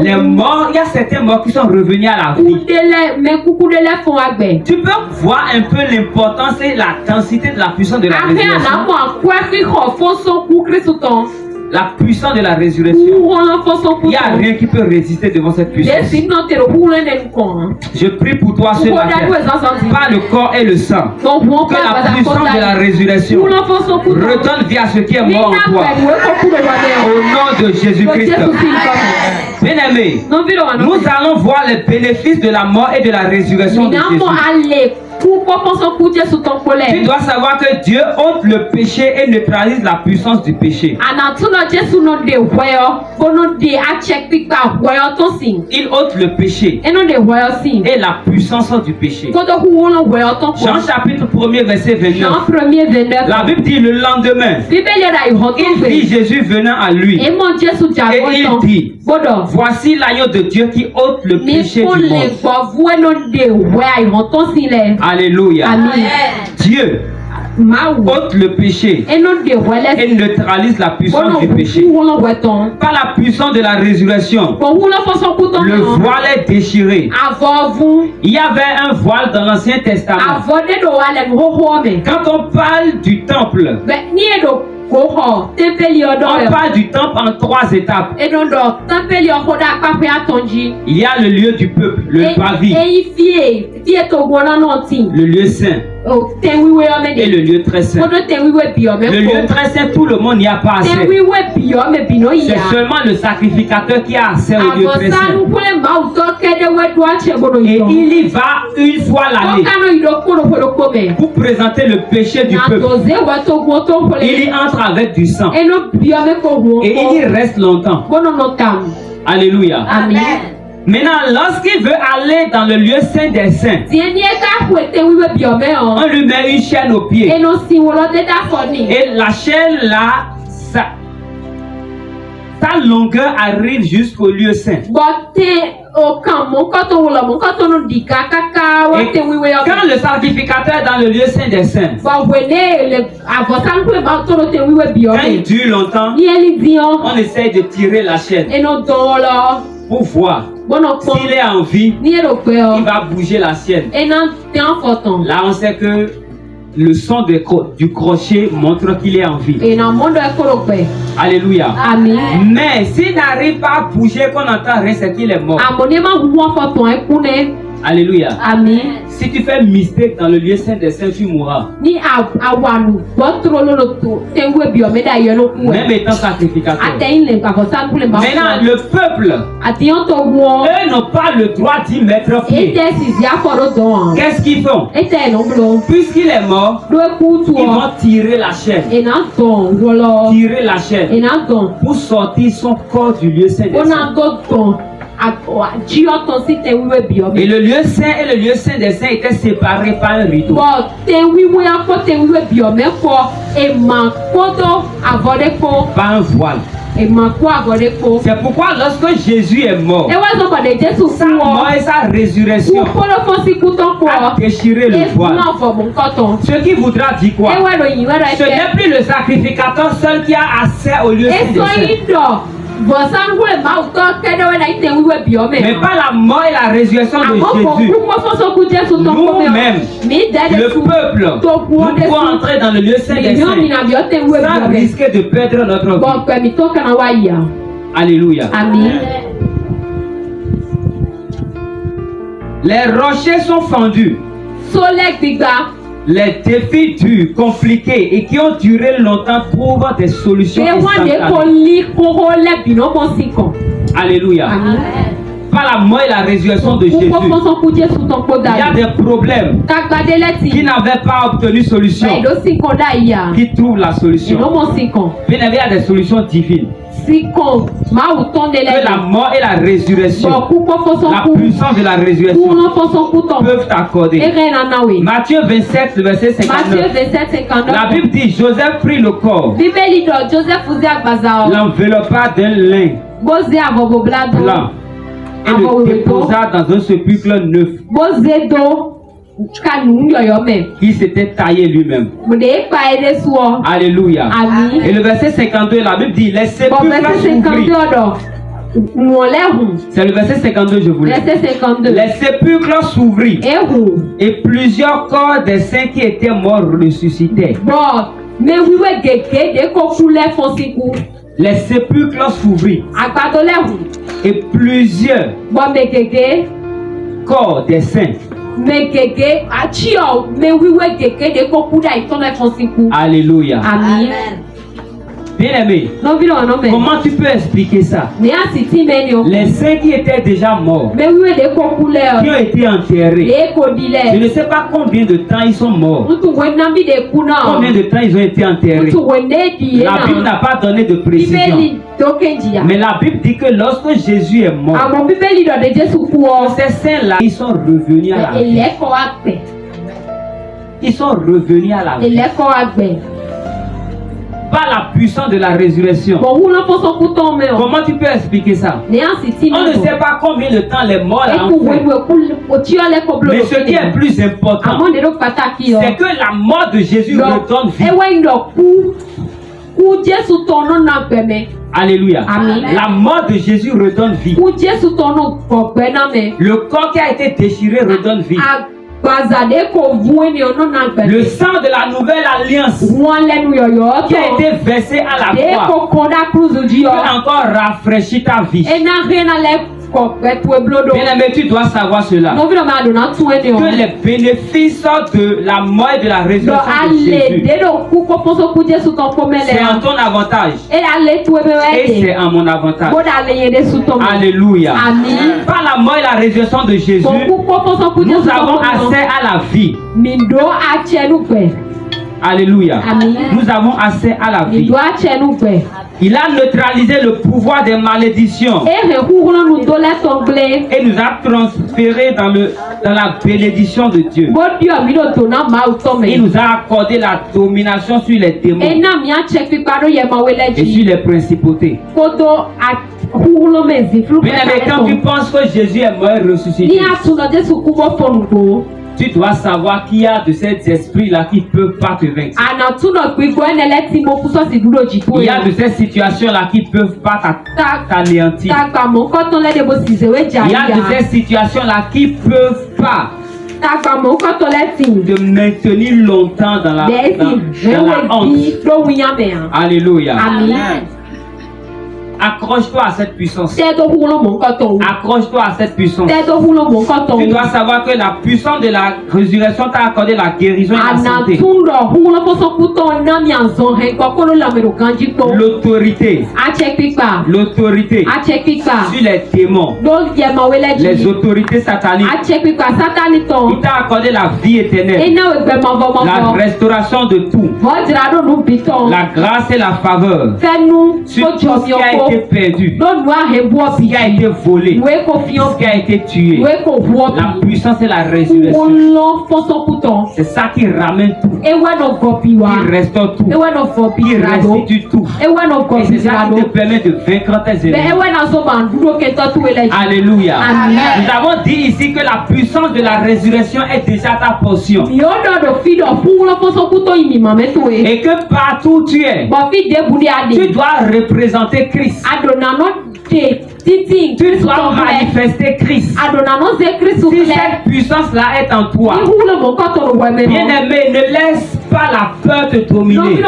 Les morts, il y a certains morts qui sont revenus à la vie. Tu peux voir un peu l'importance et la densité de la puissance de la résurrection. La puissance de la résurrection. Il n'y a rien qui peut résister devant cette puissance. Je prie pour toi ce matin, par le corps et le sang, que la puissance de la résurrection redonne vie à ce qui est mort en toi. Au nom de Jésus-Christ. Bien-aimés, nous allons voir les bénéfices de la mort et de la résurrection de Jésus. Tu dois savoir que Dieu ôte le péché et neutralise la puissance du péché. Il ôte le péché et la puissance du péché. Jean chapitre 1er verset 29. La Bible dit le lendemain, il vit Jésus venant à lui et il dit, voici l'agneau de Dieu qui ôte le péché du monde. Alléluia. Amen. Dieu ôte le péché et neutralise la puissance du péché. Par la puissance de la résurrection, le voile est déchiré. Il y avait un voile dans l'Ancien Testament. Quand on parle du temple, on parle du temple en 3 étapes. Il y a le lieu du peuple, le pavis, le lieu saint et le lieu très saint. Le lieu très saint, tout le monde n'y a pas accès. C'est seulement le sacrificateur qui a accès au lieu très saint. Et il y va une fois l'année pour présenter le péché du peuple. Il y entre avec du sang et il y reste longtemps. Alléluia. Amen. Maintenant, lorsqu'il veut aller dans le lieu saint des saints, on lui met une chaîne au pied. Et la chaîne là, sa longueur arrive jusqu'au lieu saint. Et quand le sacrificateur est dans le lieu saint des saints, quand il dure longtemps, on essaye de tirer la chaîne pour voir. S'il est en vie, il va bouger la chaîne. Là, on sait que le son du crochet montre qu'il est en vie. Alléluia. Amen. Mais s'il n'arrive pas à bouger, qu'on entend rien, c'est qu'il est mort. Alléluia. Amen. Si tu fais mystère dans le lieu saint des saints, tu mourras. Même étant sacrificateur. Maintenant, le peuple, eux n'ont pas le droit d'y mettre pied. Qu'est-ce qu'ils font? Puisqu'il est mort, ils vont tirer la chaîne. Tirer la chaîne pour sortir son corps du lieu saint des saints. Et le lieu saint et le lieu saint des saints étaient séparés par un rideau. Par un voile. C'est pourquoi lorsque Jésus est mort, sa mort et sa résurrection a déchiré le voile. Ce qui voudra dire quoi? Ce n'est plus le sacrificateur seul qui a accès au lieu saint des saints. Mais par la mort et la résurrection de Jésus, nous-mêmes, le peuple, nous pouvons entrer dans le lieu saint des saints sans risquer de perdre notre vie. Alléluia. Amen. Les rochers sont fendus. Les défis durs, compliqués et qui ont duré longtemps trouvent des solutions instantanées. Alléluia. Amen. Par la mort et la résurrection de Jésus, il y a des problèmes qui n'avaient pas obtenu solution, qui trouvent la solution. Bien évidemment, il y a des solutions divines. Que la mort et la résurrection, la puissance de la résurrection peuvent accorder. Matthieu 27, verset 59. La Bible dit: Joseph prit le corps, l'enveloppa d'un lin blanc et le déposa dans un sépulcre neuf qui s'était taillé lui-même. Alléluia. Et le verset 52, la Bible dit: les sépulcres s'ouvrirent. C'est le verset 52, je vous lis. Les sépulcres s'ouvrirent et plusieurs corps des saints qui étaient morts ressuscitèrent. Les sépulcres s'ouvrirent et plusieurs corps des saints. Alléluia. Amen. Bien-aimé, comment tu peux expliquer ça? Les saints qui étaient déjà morts, qui ont été enterrés, je ne sais pas combien de temps ils sont morts, combien de temps ils ont été enterrés. La Bible n'a pas donné de précision. Mais la Bible dit que lorsque Jésus est mort, ces saints-là, ils sont revenus à la vie. Ils sont revenus à la vie. pas la puissance de la résurrection. Comment tu peux expliquer ça? On ne sait pas combien de temps les morts là ont fait. Mais ce qui est plus important, c'est que la mort de Jésus redonne vie. Alléluia. Amen. La mort de Jésus redonne vie. Le corps qui a été déchiré redonne vie. Le sang de la nouvelle alliance qui a été versé à la croix peut encore rafraîchir ta vie. Bien-aimé, tu dois savoir cela. Que les bénéfices de la mort et de la résurrection de Jésus, c'est en ton avantage. Et c'est en mon avantage. Alléluia. Par la mort et la résurrection de Jésus, nous avons accès à la vie. Alléluia. Nous avons accès à la vie. Il a neutralisé le pouvoir des malédictions et nous a transférés dans la bénédiction de Dieu. Il nous a accordé la domination sur les démons et sur les principautés. Mais quand tu penses que Jésus est mort et ressuscité, tu dois savoir qu'il y a de ces esprits-là qui ne peuvent pas te vaincre. Il y a de ces situations-là qui ne peuvent pas t'anéantir. Il y a de ces situations-là qui ne peuvent pas te maintenir longtemps dans la honte. Alléluia. Amen. Accroche-toi à cette puissance. Accroche-toi à cette puissance. Tu dois savoir que la puissance de la résurrection t'a accordé la guérison et la santé. L'autorité. L'autorité sur les démons. Les autorités sataniques. Il t'a accordé la vie éternelle. La restauration de tout. La grâce et la faveur. Sur tout ce qui a été perdu, ce qui a été volé, ce qui a été tué, la puissance et la résurrection. C'est ça qui ramène tout, qui restaure tout, qui restitue tout. Et c'est ça qui te permet de vaincre tes ennemis. Alléluia. Nous avons dit ici que la puissance de la résurrection est déjà ta portion. Et que partout où tu es, tu dois représenter Christ. Tu dois manifester Christ. Si cette puissance-là est en toi, bien-aimé, ne laisse pas la peur te dominer.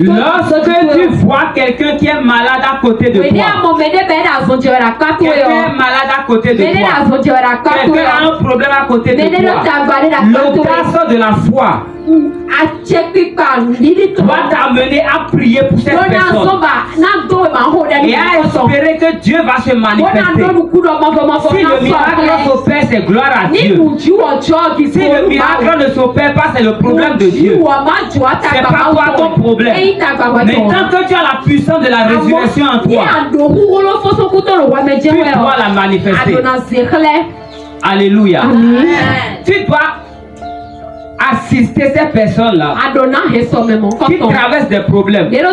Lorsque tu vois quelqu'un qui est malade à côté de toi, quelqu'un est malade à côté de toi, quelqu'un a un problème à côté de toi, l'audace de la foi doit t'amener à prier pour cette personne et à espérer que Dieu va se manifester. Si le miracle s'opère, c'est gloire à Dieu. Si le miracle ne s'opère pas, c'est le problème de Dieu. C'est pas toi ton problème. Mais tant que tu as la puissance de la résurrection en toi, tu dois la manifester. Alléluia. Tu dois assister ces personnes-là qui traversent des problèmes, des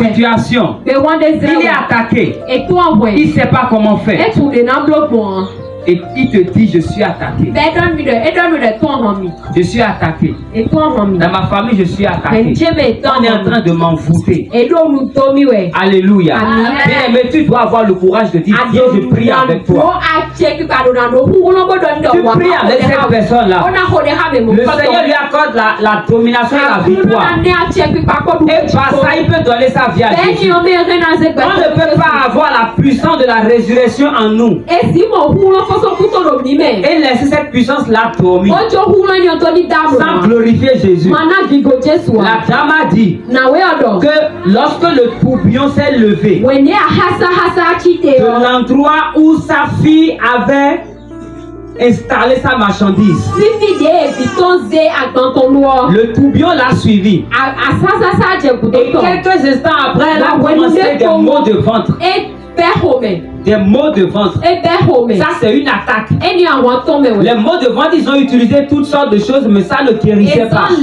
situations. Il est attaqué. Il ne sait pas comment faire. Et il te dit, je suis attaqué. Je suis attaqué. Dans ma famille, je suis attaqué. On est en train de m'envoûter. Alléluia. Mais tu dois avoir le courage de dire, Dieu, je prie avec toi. Tu pries avec cette personne-là. Le Seigneur lui accorde la domination et la victoire. Et par ça, il peut donner sa vie à Jésus. On ne peut pas avoir la puissance de la résurrection en nous et laisser cette puissance-là dormir sans glorifier Jésus. La dame a dit que lorsque le tourbillon s'est levé de l'endroit où sa fille avait installé sa marchandise, le tourbillon l'a suivi. Et quelques instants après, elle a commencé des maux de ventre. des maux de ventre. Ça, c'est une attaque. Les maux de ventre, ils ont utilisé toutes sortes de choses, mais ça ne guérissait pas. Ça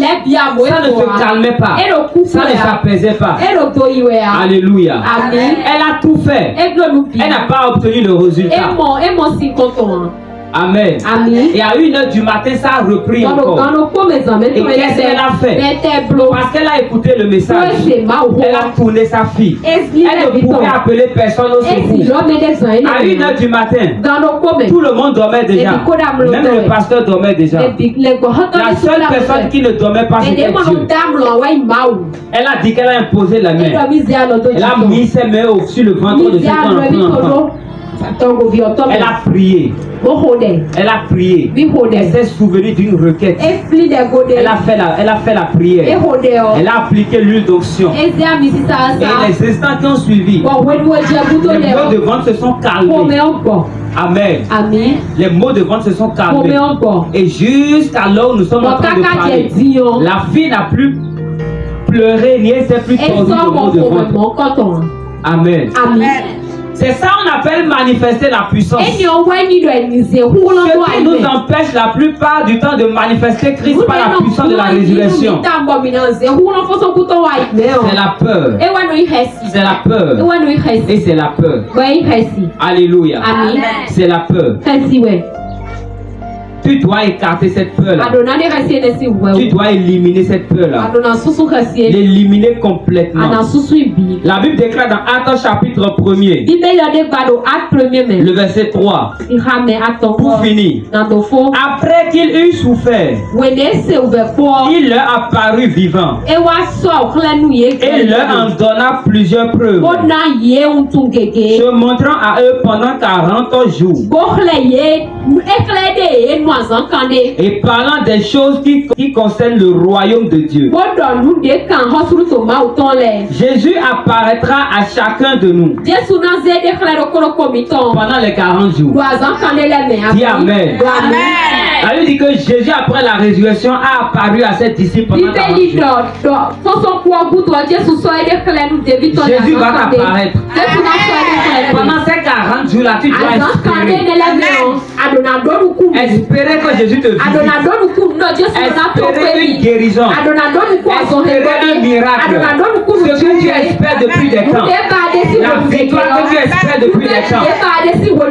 ne se calmait pas. Ça ne s'apaisait pas. Alléluia. Elle a tout fait. Elle n'a pas obtenu le résultat. Amen. Et à 1h du matin, ça a repris encore. Et qu'est-ce qu'elle a fait? Parce qu'elle a écouté le message. Elle a tourné sa fille. Elle ne pouvait appeler personne au secours. À 1h du matin, tout le monde dormait déjà. Même le pasteur dormait déjà. La seule personne qui ne dormait pas, c'était Dieu. Elle a dit qu'elle a imposé la main. Elle a mis ses mains sur le ventre de cet enfant. Elle a prié. Elle a prié. Elle s'est souvenue d'une requête. Elle a fait la prière. Elle a appliqué l'huile d'onction. Et les instants qui ont suivi, les maux de ventre se sont calmés. Amen. Les maux de ventre se sont calmés. Et jusqu'à là où nous sommes en train de parler, la fille n'a plus pleuré ni elle s'est plus tordue de maux de ventre. Amen. C'est ça qu'on appelle manifester la puissance. Ce qui nous empêche la plupart du temps de manifester Christ par la puissance de la résurrection. C'est la peur. C'est la peur. Et c'est la peur. Alléluia. C'est la peur. Tu dois écarter cette peur-là. Tu dois éliminer cette peur-là. L'éliminer complètement. La Bible déclare dans Actes chapitre 1er, le verset 3. Pour finir. Après qu'il eut souffert, il leur apparut vivant. Et leur en donna plusieurs preuves, se montrant à eux pendant 40 jours. Et parlant des choses qui concernent le royaume de Dieu. Jésus apparaîtra à chacun de nous pendant les 40 jours. Dis Amen. La Bible dit que Jésus, après la résurrection, a apparu à ses disciples pendant 40 jours. Jésus va apparaître. Pendant ces 40 jours-là, tu dois espérer que Jésus te visite. Espérer une guérison. Espérer un miracle. Ce que tu espères depuis des temps. La victoire que tu espères depuis des temps.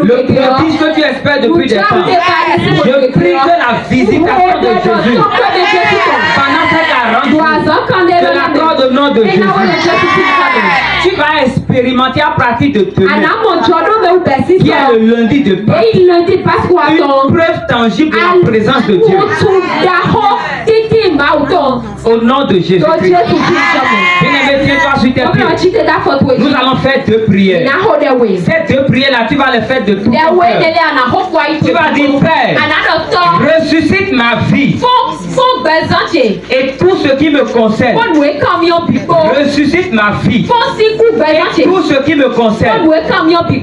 Le prodige que tu espères depuis des temps. Je prie que la visitation de Jésus pendant ces 40 jours te l'accorde au nom de Jésus. Tu vas expérimenter à partir de demain, qui est le lundi de Pâques, une preuve tangible de la présence de Dieu. Au nom de Jésus. Bien-aimé, tiens-toi sur tes pieds. Nous allons faire 2 prières. Ces 2 prières-là, tu vas les faire de tout ton cœur. Tu vas dire, Père, ressuscite ma vie et tout ce qui me concerne. Ressuscite ma vie et tout ce qui me concerne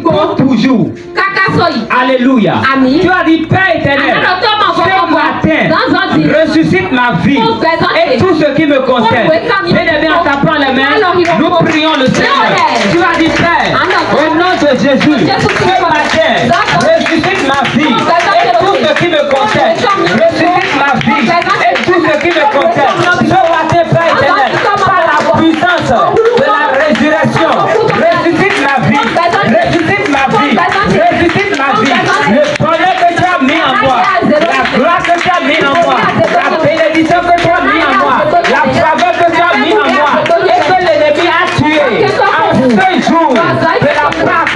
pour toujours. Alléluia. Tu as dit, Père éternel, ce matin, ressuscite ma vie et tout ce qui me concerne. Bien-aimé, en tapant les mains, nous prions le Seigneur. Tu as dit, Père, au nom de Jésus, ce matin, ressuscite ma vie et tout ce qui me concerne. Ressuscite ma vie et tout ce qui me concerne. Ce matin, Père éternel, par la puissance de la résurrection, ressuscite ma vie. Ressuscite ma vie. Ressuscite ma vie. Le bonheur que tu as mis en moi, la gloire que tu as mis en moi, la bénédiction que tu as mis en moi, la faveur que tu as mis en moi, et que l'ennemi a tué en ce jour de la Pâque.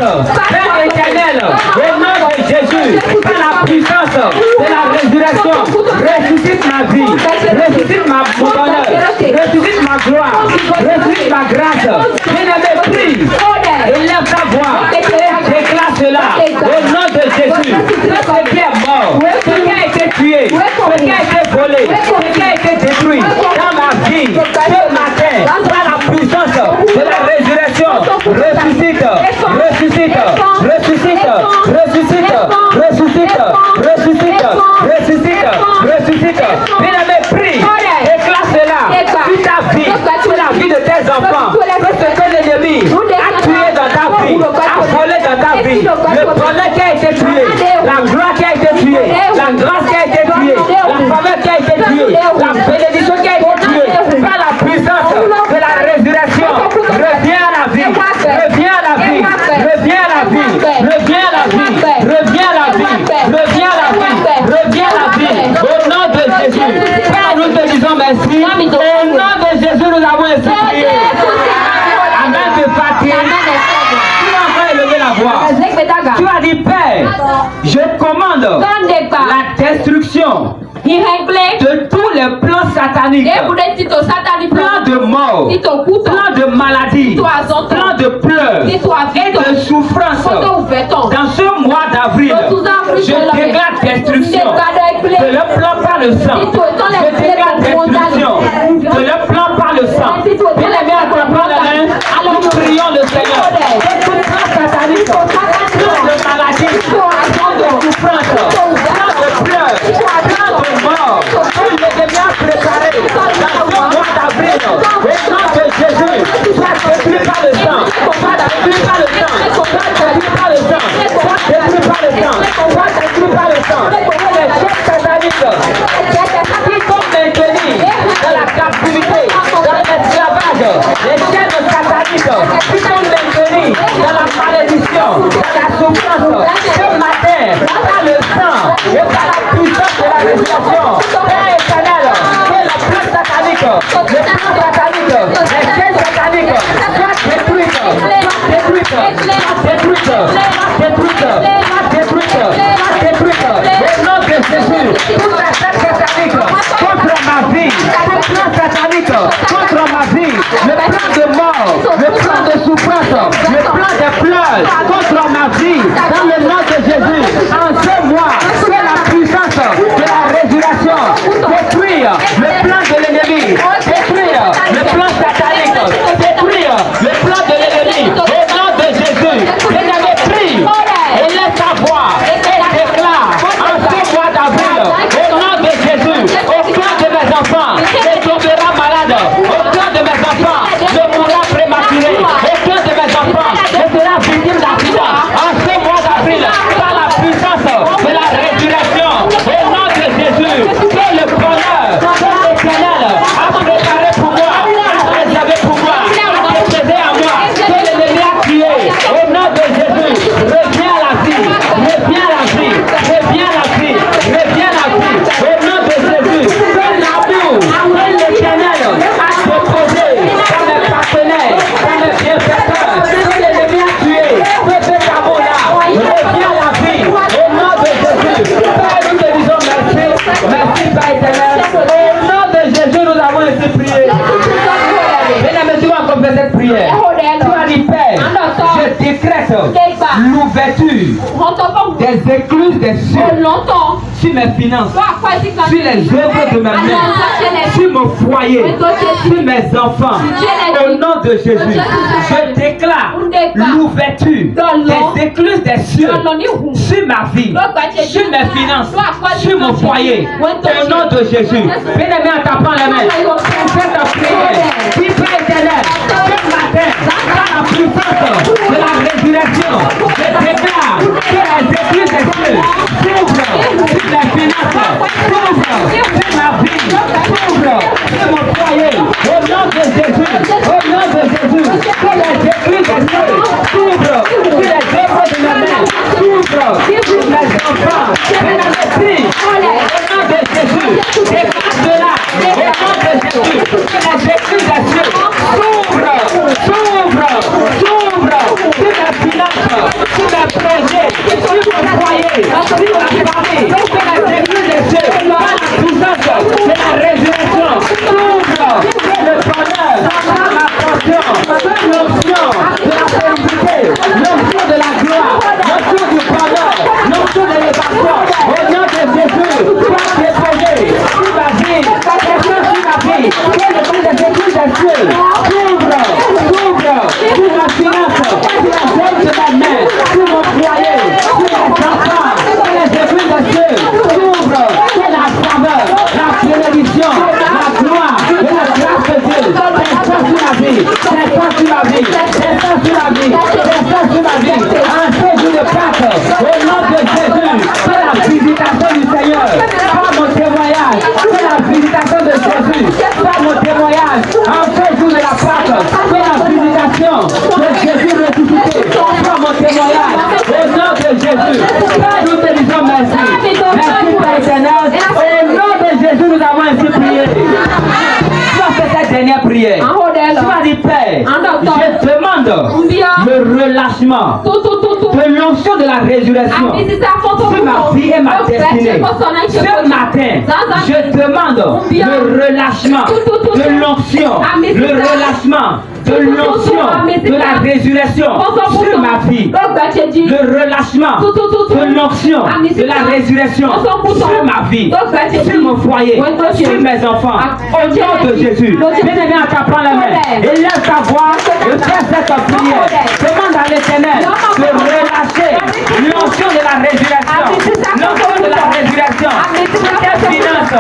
Père éternel, au nom de Jésus, par la puissance de la résurrection, ressuscite ma vie, ressuscite mon bonheur, ressuscite ma gloire, ressuscite ma grâce. Bien-aimé, prie, élève ta voix, déclare cela au nom de Jésus. Ce qui est mort, ce qui a été tué, ce qui a été volé, ce qui a été détruit dans ma vie, ce matin, par la puissance de la résurrection, ressuscite, ressuscite, ressuscite, ressuscite, ressuscite, ressuscite, ressuscite, ressuscite. Bien-aimé, prie, déclare cela sur ta vie, sur la vie de tes enfants. Ce que l'ennemi a tué dans ta vie, a volé dans ta vie, ainsi prié. Amen de fatigue. Tu vas encore élever la voix. Tu vas dire, Père, je commande la destruction de tous les plans sataniques, plans de mort, plans de maladie, plans de pleurs et de souffrance. Dans ce mois d'avril, je déclare destruction de le plan par le sang. Je déclare destruction de le plan par le sang. Bien aimé, à comprendre la main, nous prions le Seigneur. Tout plan satanique, plan de maladie, plan de souffrance, plan de pleurs, plan de mort, il est bien préparé dans ce mois d'avril. Au nom de Jésus, soit détruit par le sang, soit détruit par le sang, soit détruit par le sang, soit détruit par le sang, soit détruit par le sang. Les chefs sataniques qui sont maintenus dans la captivité, dans l'esclavage, les chaînes sataniques qui sont maintenus dans la malédiction, dans la souffrance, ce matin, par le sang et par la puissance de la résurrection, Père éternel, que la place satanique, le plan satanique, les chaînes sataniques soient détruites, détruites, détruites, détruites, détruites, détruites. Au nom de Jésus, toute la chaîne satanique contre ma vie, le plan satanique contre ma vie, le plan de mort, le plan de souffrance, le plan de pleurs contre ma vie, dans le nom de Jésus, en ce mois, que la puissance de la résurrection détruire le plan de l'ennemi, détruire le plan satanique, détruire le plan de l'ennemi, au nom de Jésus. Bien-aimé, prie et laisse ta voix et déclare en ce mois d'avril, au nom de Jésus, aucun de mes enfants ne tombera malade, aucun de mes enfants ne mourra prématuré, aucun de mes enfants ne sera victime d'accident. En ce mois d'avril, par la puissance de la résurrection, au nom de Jésus, que le bonheur, que l'Éternel a préparé pour moi, a réservé pour moi, a déposé à moi, que l'ennemi a tué. Au nom de Jésus, reviens à la vie, reviens à la vie, reviens à la vie, reviens à la vie. Au nom de Jésus, que l'amour que l'Éternel a déposé dans mes partenaires, dans mes bienfaiteurs, que l'ennemi a tué, que cet amour-là reviens à la vie. Au nom de Jésus, Père, nous te disons merci, merci Père éternel. Au nom de Jésus, nous avons été priés. Mesdames, tu vas confesser cette prière. Tu vas dire, Père, je décrète l'ouverture des écluses des cieux sur mes finances, sur les œuvres de ma main, sur mon foyer, sur mes enfants. Au nom de Jésus, je déclare l'ouverture des écluses des cieux sur ma vie, sur mes finances, sur mon foyer. Au nom de Jésus, bien-aimé, en tapant les mains, fais ta prière. Dis, Père éternel, ce matin, par la puissance de la résurrection, je déclare que les églises des cieux s'ouvrent sur mes finances, s'ouvrent sur ma vie, s'ouvrent sur mon foyer. Au nom de Jésus, au nom de Jésus, que les églises des cieux s'ouvrent sur les œuvres de ma main, s'ouvrent sur mes enfants. Merci. Au nom de Jésus, déclare de là. Au nom de Jésus, que les églises des cieux s'ouvrent, s'ouvrent, s'ouvrent sur mes finances, sur mes projets, sur mon foyer, sur ma famille. Que les églises des cieux, par la puissance de la résurrection, s'ouvrent sur le bonheur, par la portion, l'onction de la félicité, l'onction de la gloire, l'onction du bonheur, l'onction de l'évasion. Au nom de Jésus, sois déposé sur ma vie, sur ma vie, que le des églises des cieux s'ouvre, s'ouvre sur ma finance, sur la zone de ma main, sur mon foyer, sur mes enfants, que les églises des cieux s'ouvrent, que la faveur, la bénédiction, la gloire et la grâce de Dieu descend sur ma vie, descend sur ma vie, descend sur ma vie, descend sur ma vie. En ce jour de Pâques, au nom de Jésus, que la visitation du Seigneur, par mon témoignage, que la visitation de Jésus, par mon témoignage, en ce jour de la Pâques, que la visitation de Jésus ressuscité, par mon témoignage, au nom de Jésus. Père, nous te disons merci. Merci Père éternel. Au nom de Jésus, nous avons ainsi prié. Tu as fait cette dernière prière. prière. Tu vas dire, Père, je demande le relâchement de l'onction de la résurrection sur ma vie et ma destinée. Ce matin, je demande le relâchement de l'onction, le relâchement de l'onction de la résurrection sur ma vie, le relâchement de l'onction de la résurrection sur ma vie, sur mon foyer, sur mes enfants, au nom de Jésus. Bien-aimé, t'apprends la main et lève ta voix et fais cette prière. Demande à l'Éternel de relâcher l'onction de la résurrection, l'onction de la résurrection sur tes finances,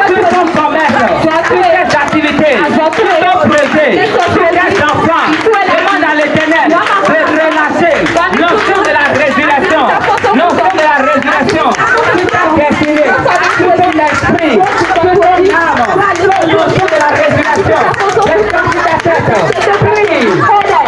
sur ton commerce, sur tes activités, sur ton projet, sur tes enfants. Demande à l'Éternel de relâcher l'onction de la résurrection, l'onction de la résurrection sur ta destinée, sur ton esprit, sur ton âme, l'onction de la résurrection. Descends sur ta tête, prie,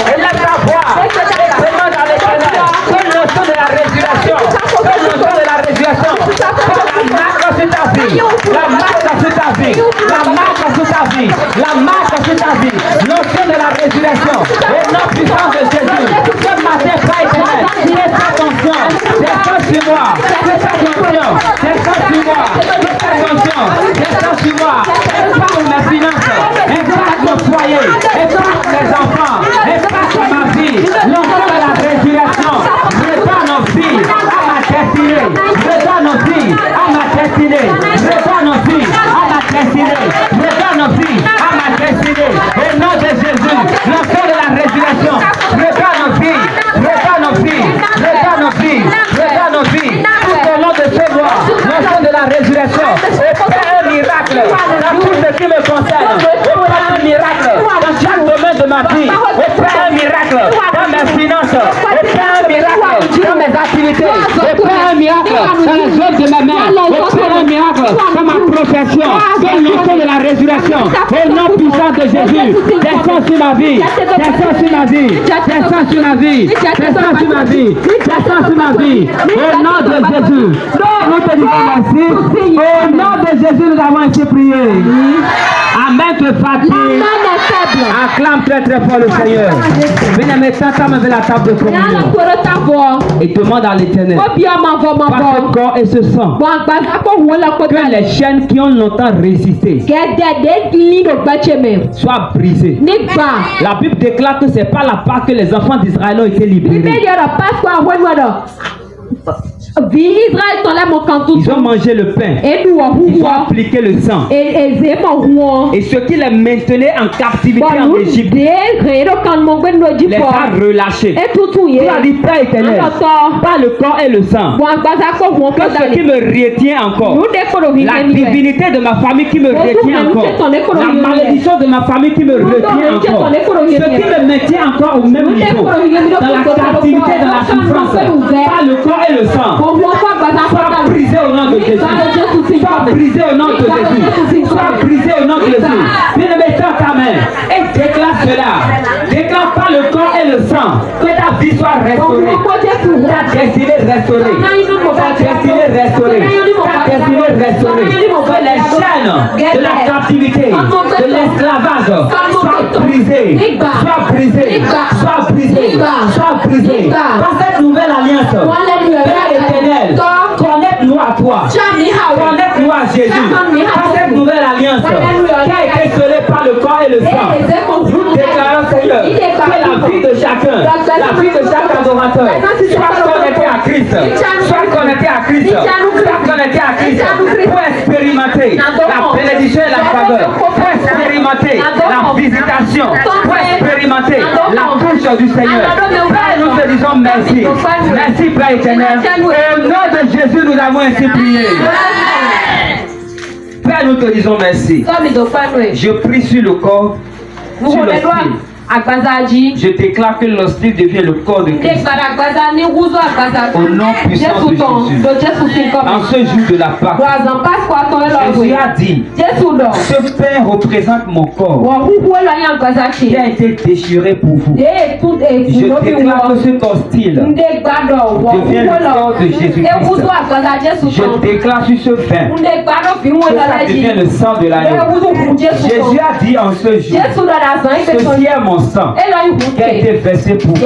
et lève ta voix, et demande à l'Éternel que l'onction de la résurrection, que l'onction de la résurrection, que la marque sur ta vie, la marque sur ta vie, la marque sur ta vie, la marque sur ta vie, l'onction de la résurrection, au nom puissant de Jésus. Ce matin, Père éternel, fais attention, descends sur moi, fais attention, descends sur moi, fais attention, descends sur moi, impacte mes finances, impacte mon foyer, impacte mes enfants, impacte ma vie, l'onction de la résurrection, prépare nos vies à ma destinée, prépare nos vies à ma destinée, prépare nos vies à ma destinée, prépare nos vies à ma destinée, au nom de Jésus, l'onction de la résurrection, prépare nos vies, prépare nos vies, prépare nos vies, prépare nos vies, tout au long de ce mois, l'onction de la résurrection, opère un miracle dans tout ce qui me concerne, opère un miracle dans chaque domaine de ma vie, opère un miracle dans mes finances, opère un miracle dans mes activités, opère un miracle dans les œuvres de ma main, opère un miracle dans ma profession, dans l'onction de la résurrection, au nom puissant de Jésus, descends sur ma vie, descends sur ma vie, descends sur ma vie, descends sur ma vie, descends sur ma vie, au nom de Jésus. Nous te disons merci, au nom de Jésus nous avons été priés. Amen, te fatigue. Acclame très très fort le Seigneur. Bien-aimé, t'entends avec la table de communion et demande à l'Éternel par ce corps et ce sang que les chaînes qui ont longtemps résisté soient brisées. La Bible déclare que c'est par la part que les enfants d'Israël ont été libérés. Ils ont mangé le pain. Ils ont appliqué le sang. Et ce qui les maintenait en captivité en Égypte les a relâchés. Tu as dit, Père éternel, par le corps et le sang, que ce qui me retient encore, la divinité de ma famille qui me retient encore, la malédiction de ma famille qui me retient encore, ce qui me maintient encore au même niveau, dans la captivité, dans la souffrance, par le corps et le sang, soit brisé au nom de Jésus. Soit brisé au nom de Jésus. Soit brisé au nom de Jésus. Bien-aimé, tends ta main et déclare cela. Déclare par le corps et le sang que ta vie soit restaurée. Ta destinée restaurée. Ta destinée restaurée. Ta destinée restaurée. Que les chaînes de la captivité, de l'esclavage soient brisées. Soient brisées. Soient brisées. Soient brisées. Par cette nouvelle alliance, Père éternel, connecte-nous à toi. Connecte-nous à Jésus. Par cette nouvelle alliance qui a été scellée par le corps et le sang, nous déclarons, Seigneur, que la vie de chacun, la vie de chaque adorateur soit connectée à Christ. Soit connectée à Christ. Soit connectée à Christ pour expérimenter la bénédiction et la faveur. Pour expérimenter la visitation. Pour expérimenter la touche du Seigneur. Père, nous te disons merci. Merci, Père éternel. Au nom de Jésus, nous avons ainsi prié. Père, nous te disons merci. Je prie sur le corps, sur le pied, Je déclare que l'hostie devient le corps de Christ. Au nom puissant de Jésus. En ce jour de la Pâque, Jésus a dit, ce pain représente mon corps qui a été déchiré pour vous. Je déclare que cet hostie devient le corps de Jésus-Christ. Je déclare sur ce pain que ça devient le sang de l'agneau. Jésus a dit en ce jour, ceci est mon sang qui a été versé pour vous,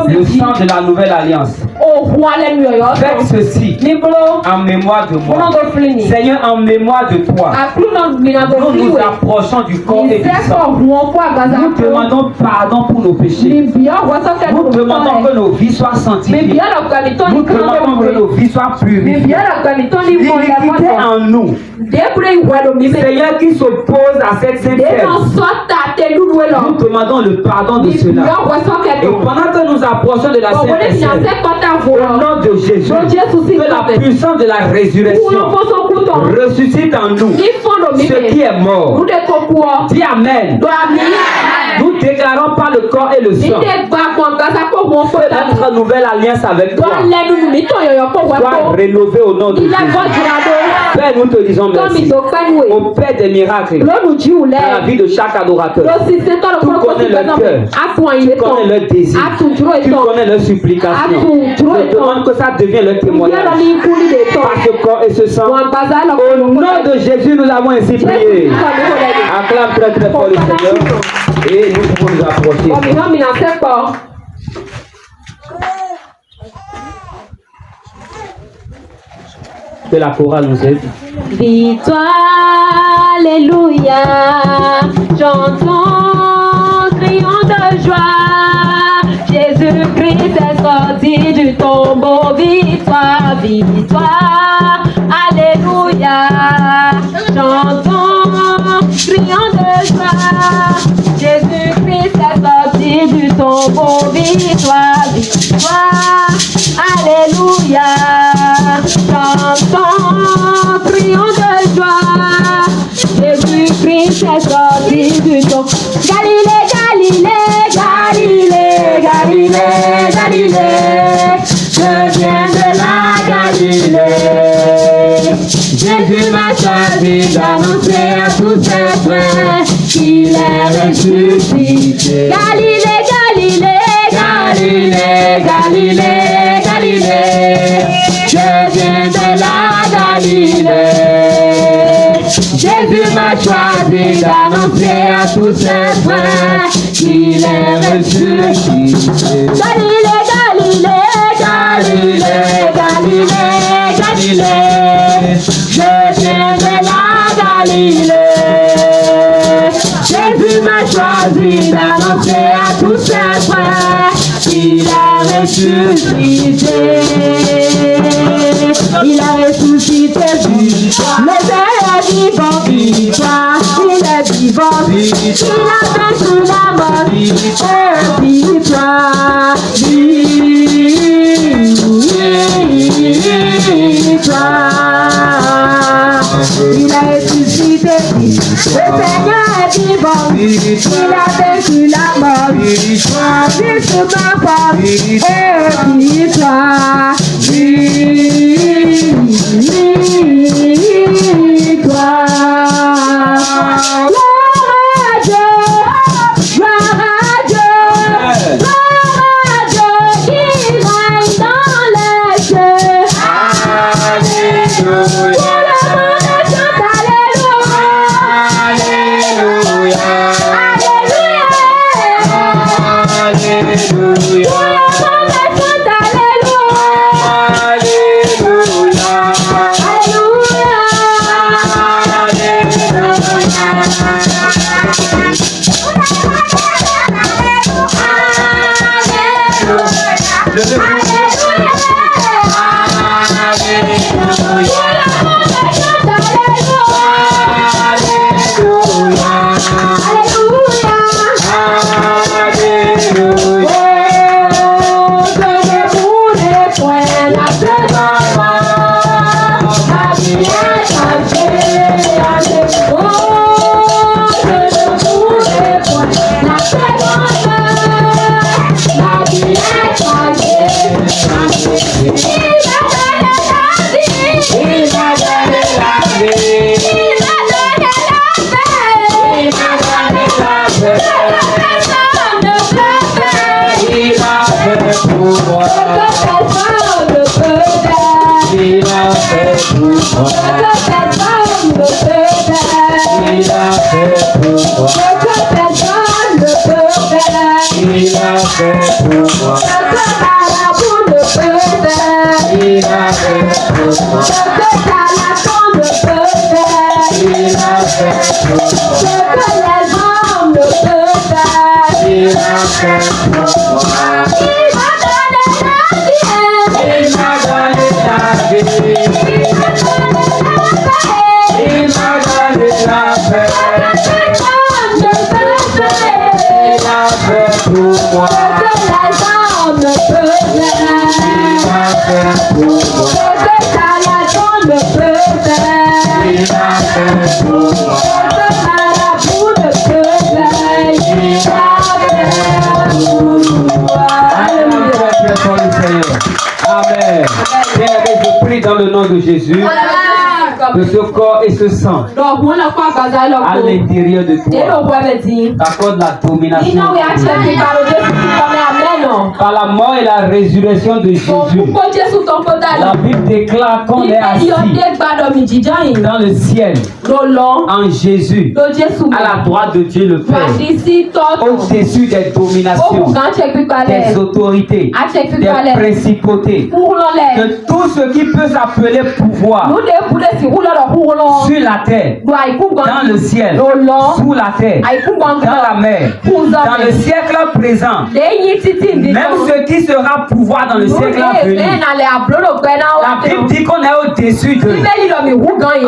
le sang de la nouvelle alliance. Faites ceci en mémoire de moi. Seigneur, en mémoire de toi, nous nous approchons du corps et du sang. Nous demandons pardon pour nos péchés. Nous demandons que nos vies soient sanctifiées. Nous demandons que nos vies soient purifiées. L'iniquité en nous, Seigneur, qui s'oppose à cette sainte fête, nous demandons le pardon de cela. Et pendant que nous approchons de la sainte fête, au nom de Jésus, que la puissance de la résurrection ressuscite en nous ce qui est mort. Dis Amen. Nous déclarons par le corps et le sang que notre nouvelle alliance avec toi soit rénovée au nom de Jésus. Père, nous te disons merci. Au Père des miracles, dans la vie de chaque adorateur, tu connais leur cœur, tu connais leur désir, tu connais leur supplication. Je demande que ça devienne leur témoignage par ce corps et ce sang. Au nom de Jésus, nous avons ainsi prié. Acclame très très fort le Seigneur et nous pouvons nous approcher. Que la chorale nous aide. Victoire, alléluia, chantons, crions de joie. Jésus-Christ est sorti du tombeau. Victoire, victoire, alléluia, chantons, crions de joie. Jésus-Christ est sorti du tombeau. Victoire, victoire, alléluia, chantons, crions de joie. Jésus-Christ est sorti du tombeau. Galilée, Galilée, Galilée, Galilée, Galilée, je viens de la Galilée. Jésus m'a choisi d'annoncer à tous ses frères qu'il est ressuscité. Galilée, Galilée, Galilée, Galilée, Galilée, je viens de la Galilée. Jésus m'a choisi d'annoncer à tous ses frères qu'il est ressuscité. Galilée, Galilée, Galilée, Galilée, Galilée, je viens de la Galilée. Jésus m'a choisi d'annoncer à tous ses frères qu'il est ressuscité. Il a ressuscité, le Père est vivant, victoire, il est vivant, il a vaincu la mort, et victoire, victoire. Il a ressuscité, le Seigneur est vivant, il a vaincu la mort, victoire, victoire, et victoire, Alléluia. Il a fait pour moi. Il a fait pour moi. Il a fait pour moi. Il a fait pour moi. Il a fait pour moi. Il a fait pour moi. Il a fait pour moi. Il m'a donné la vie. Il m'a donné la paix. Il a fait pour moi. Il a fait pour moi. Il a fait pour moi. Amen. Bien-aimé, je prie dans le nom de Jésus que ce corps et ce sang à l'intérieur de toi accorde la domination par la mort et la résurrection de Jésus. La Bible déclare qu'on est assis dans le ciel en Jésus à la droite de Dieu le Père, au-dessus des dominations, des autorités, des principautés, de tout ce qui peut s'appeler pouvoir sur la terre, dans le ciel, sous la terre, dans la mer, dans le siècle présent, même ce qui sera pouvoir dans le siècle à venir. La Bible dit qu'on est au-dessus de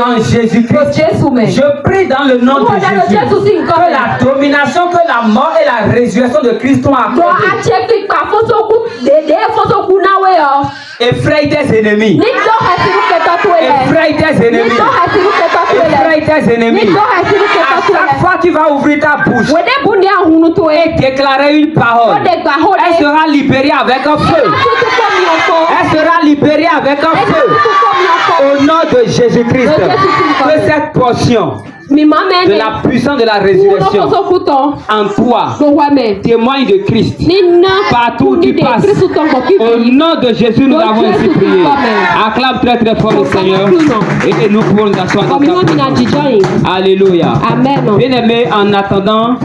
en Jésus-Christ. Je prie dans le nom de Jésus que la domination, que la mort et la résurrection de Christ ont accordé. Effraie tes ennemis. Effraie tes ennemis. Effraie tes ennemis. À chaque fois que tu vas ouvrir ta bouche et déclarer une parole, elle sera libérée avec un feu. Elle sera libérée avec un feu. Au nom de Jésus-Christ, que cette portion de la puissance de la résurrection en toi témoigne de Christ partout où tu passes. Au nom de Jésus, nous avons ainsi prié. Acclame très très fort le Seigneur et nous pouvons nous asseoir dans ta. Alléluia. Bien-aimés, en attendant,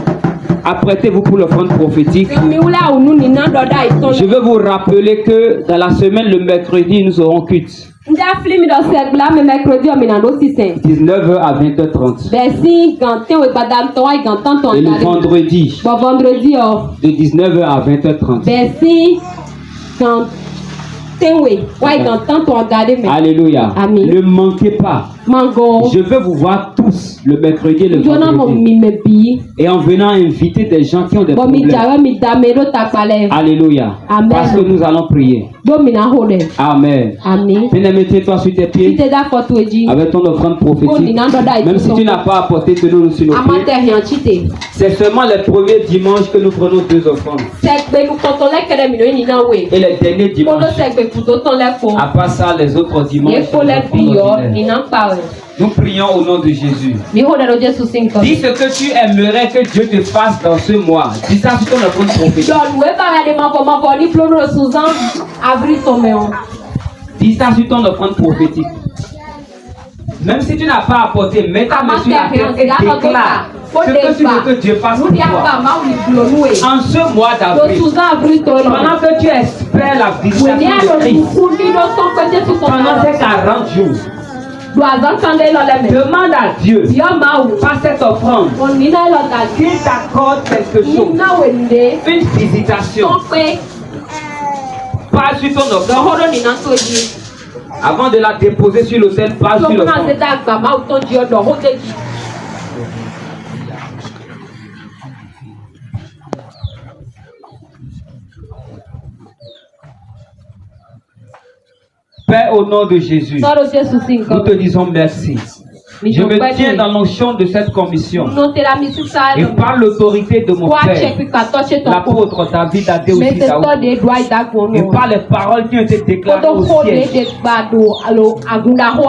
apprêtez-vous pour l'offrande prophétique. Je veux vous rappeler que dans la semaine, le mercredi, nous aurons culte. 19h à 20h30. Et le vendredi, de 19h à 20h30. Alléluia. Ne manquez pas. Je veux vous voir tous le mercredi et le vendredi. Et en venant inviter des gens qui ont des problèmes. Alléluia. Parce que nous allons prier. Amen. Bien-aimé, toi sur tes pieds avec ton offrande prophétique. Même si tu n'as pas apporté de nous sur nos pieds, c'est seulement les premiers dimanches que nous prenons 2 offrandes. Et les derniers dimanches. À part ça, les autres dimanches. Nous prions au nom de Jésus. Dis ce que tu aimerais que Dieu te fasse dans ce mois. Dis ça sur ton offrande prophétique. Dis ça sur ton offrande prophétique. Même si tu n'as pas apporté, mets ta main sur la tête et déclare ce que tu veux que Dieu fasse pour toi. En ce mois d'avril, pendant que tu espères la visitation de Christ, pendant ces 40 jours, demande à Dieu, par cette offrande, qu'il t'accorde quelque chose, une visitation. Pas sur ton offrande. Avant de la déposer sur l'autel, pas sur l'offrande. Père, au nom de Jésus, nous te disons merci. Je me tiens dans l'onction de cette commission. Et par l'autorité de mon père, l'apôtre David a dit aussi Daoud. Et par les paroles qui ont été déclarées au ciel,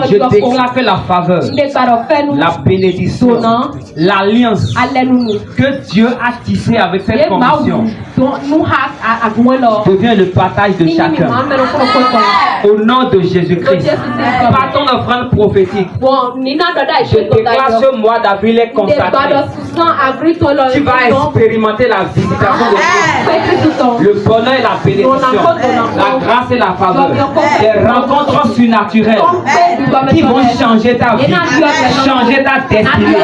je déclare que la faveur, la bénédiction, l'alliance que Dieu a tissée avec cette commission devient le partage de chacun. Au nom de Jésus-Christ, par ton offrande prophétique, je déclare ce mois d'avril est consacré. Tu vas expérimenter la visitation de Christ, le bonheur et la bénédiction, la grâce et la faveur, des rencontres surnaturelles qui vont changer ta vie, changer ta destinée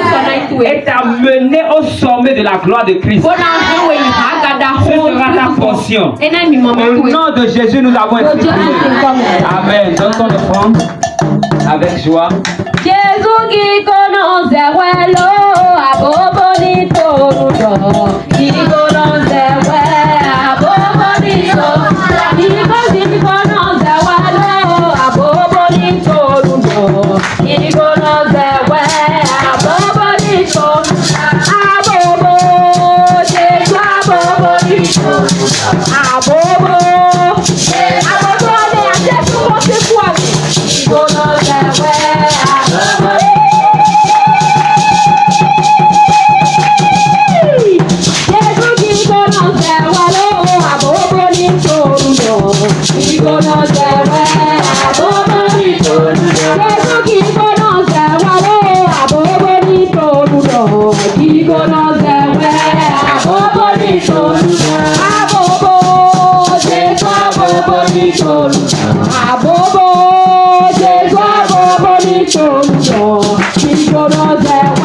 et t'amener au sommet de la gloire de Christ. Ce sera ta portion. Au nom de Jésus, nous avons exprimé. Amen. Donne ton offrande avec joie. Jésus qui connaît Zéwelo, Abobonito, qui connaît Zéwelo, Abobonito, qui connaît Zéwelo, Abobonito, qui connaît Zéwelo, Abobonito, Abobo, Jésus, Abobonito, Abobo, Abobo, c'est quoi? Qui connaît Zéwelo.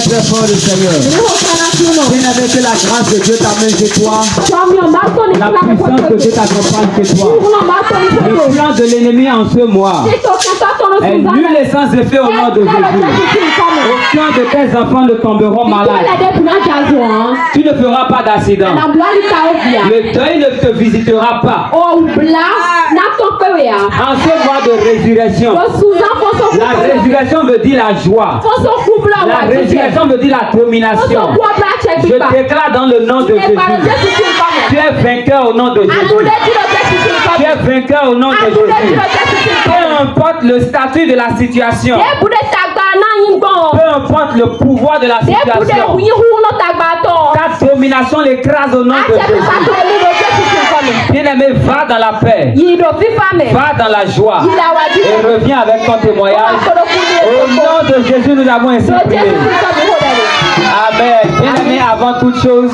très fort le Seigneur. Bien-aimé, que la grâce de Dieu t'amène chez toi. La puissance de Dieu t'accompagne chez toi. Le plan de l'ennemi en ce mois est nul et sans effet au nom de Jésus. Aucun de tes enfants ne tomberont malades. Tu ne feras pas d'accident. Le deuil ne te visitera pas. En ce mois de résurrection, la résurrection veut dire la joie. La résurrection veut dire la domination. Je déclare dans le nom de Jésus. Tu es vainqueur au nom de Jésus. Tu es vainqueur au nom de Jésus. Peu importe le statut de la situation. Peu importe le pouvoir de la situation. Ta domination l'écrase au nom de Jésus. Bien-aimé, va dans la paix. Va dans la joie. Et reviens avec ton témoignage. Au nom de Jésus, nous avons ainsi prié. Amen. Bien-aimé, avant toute chose,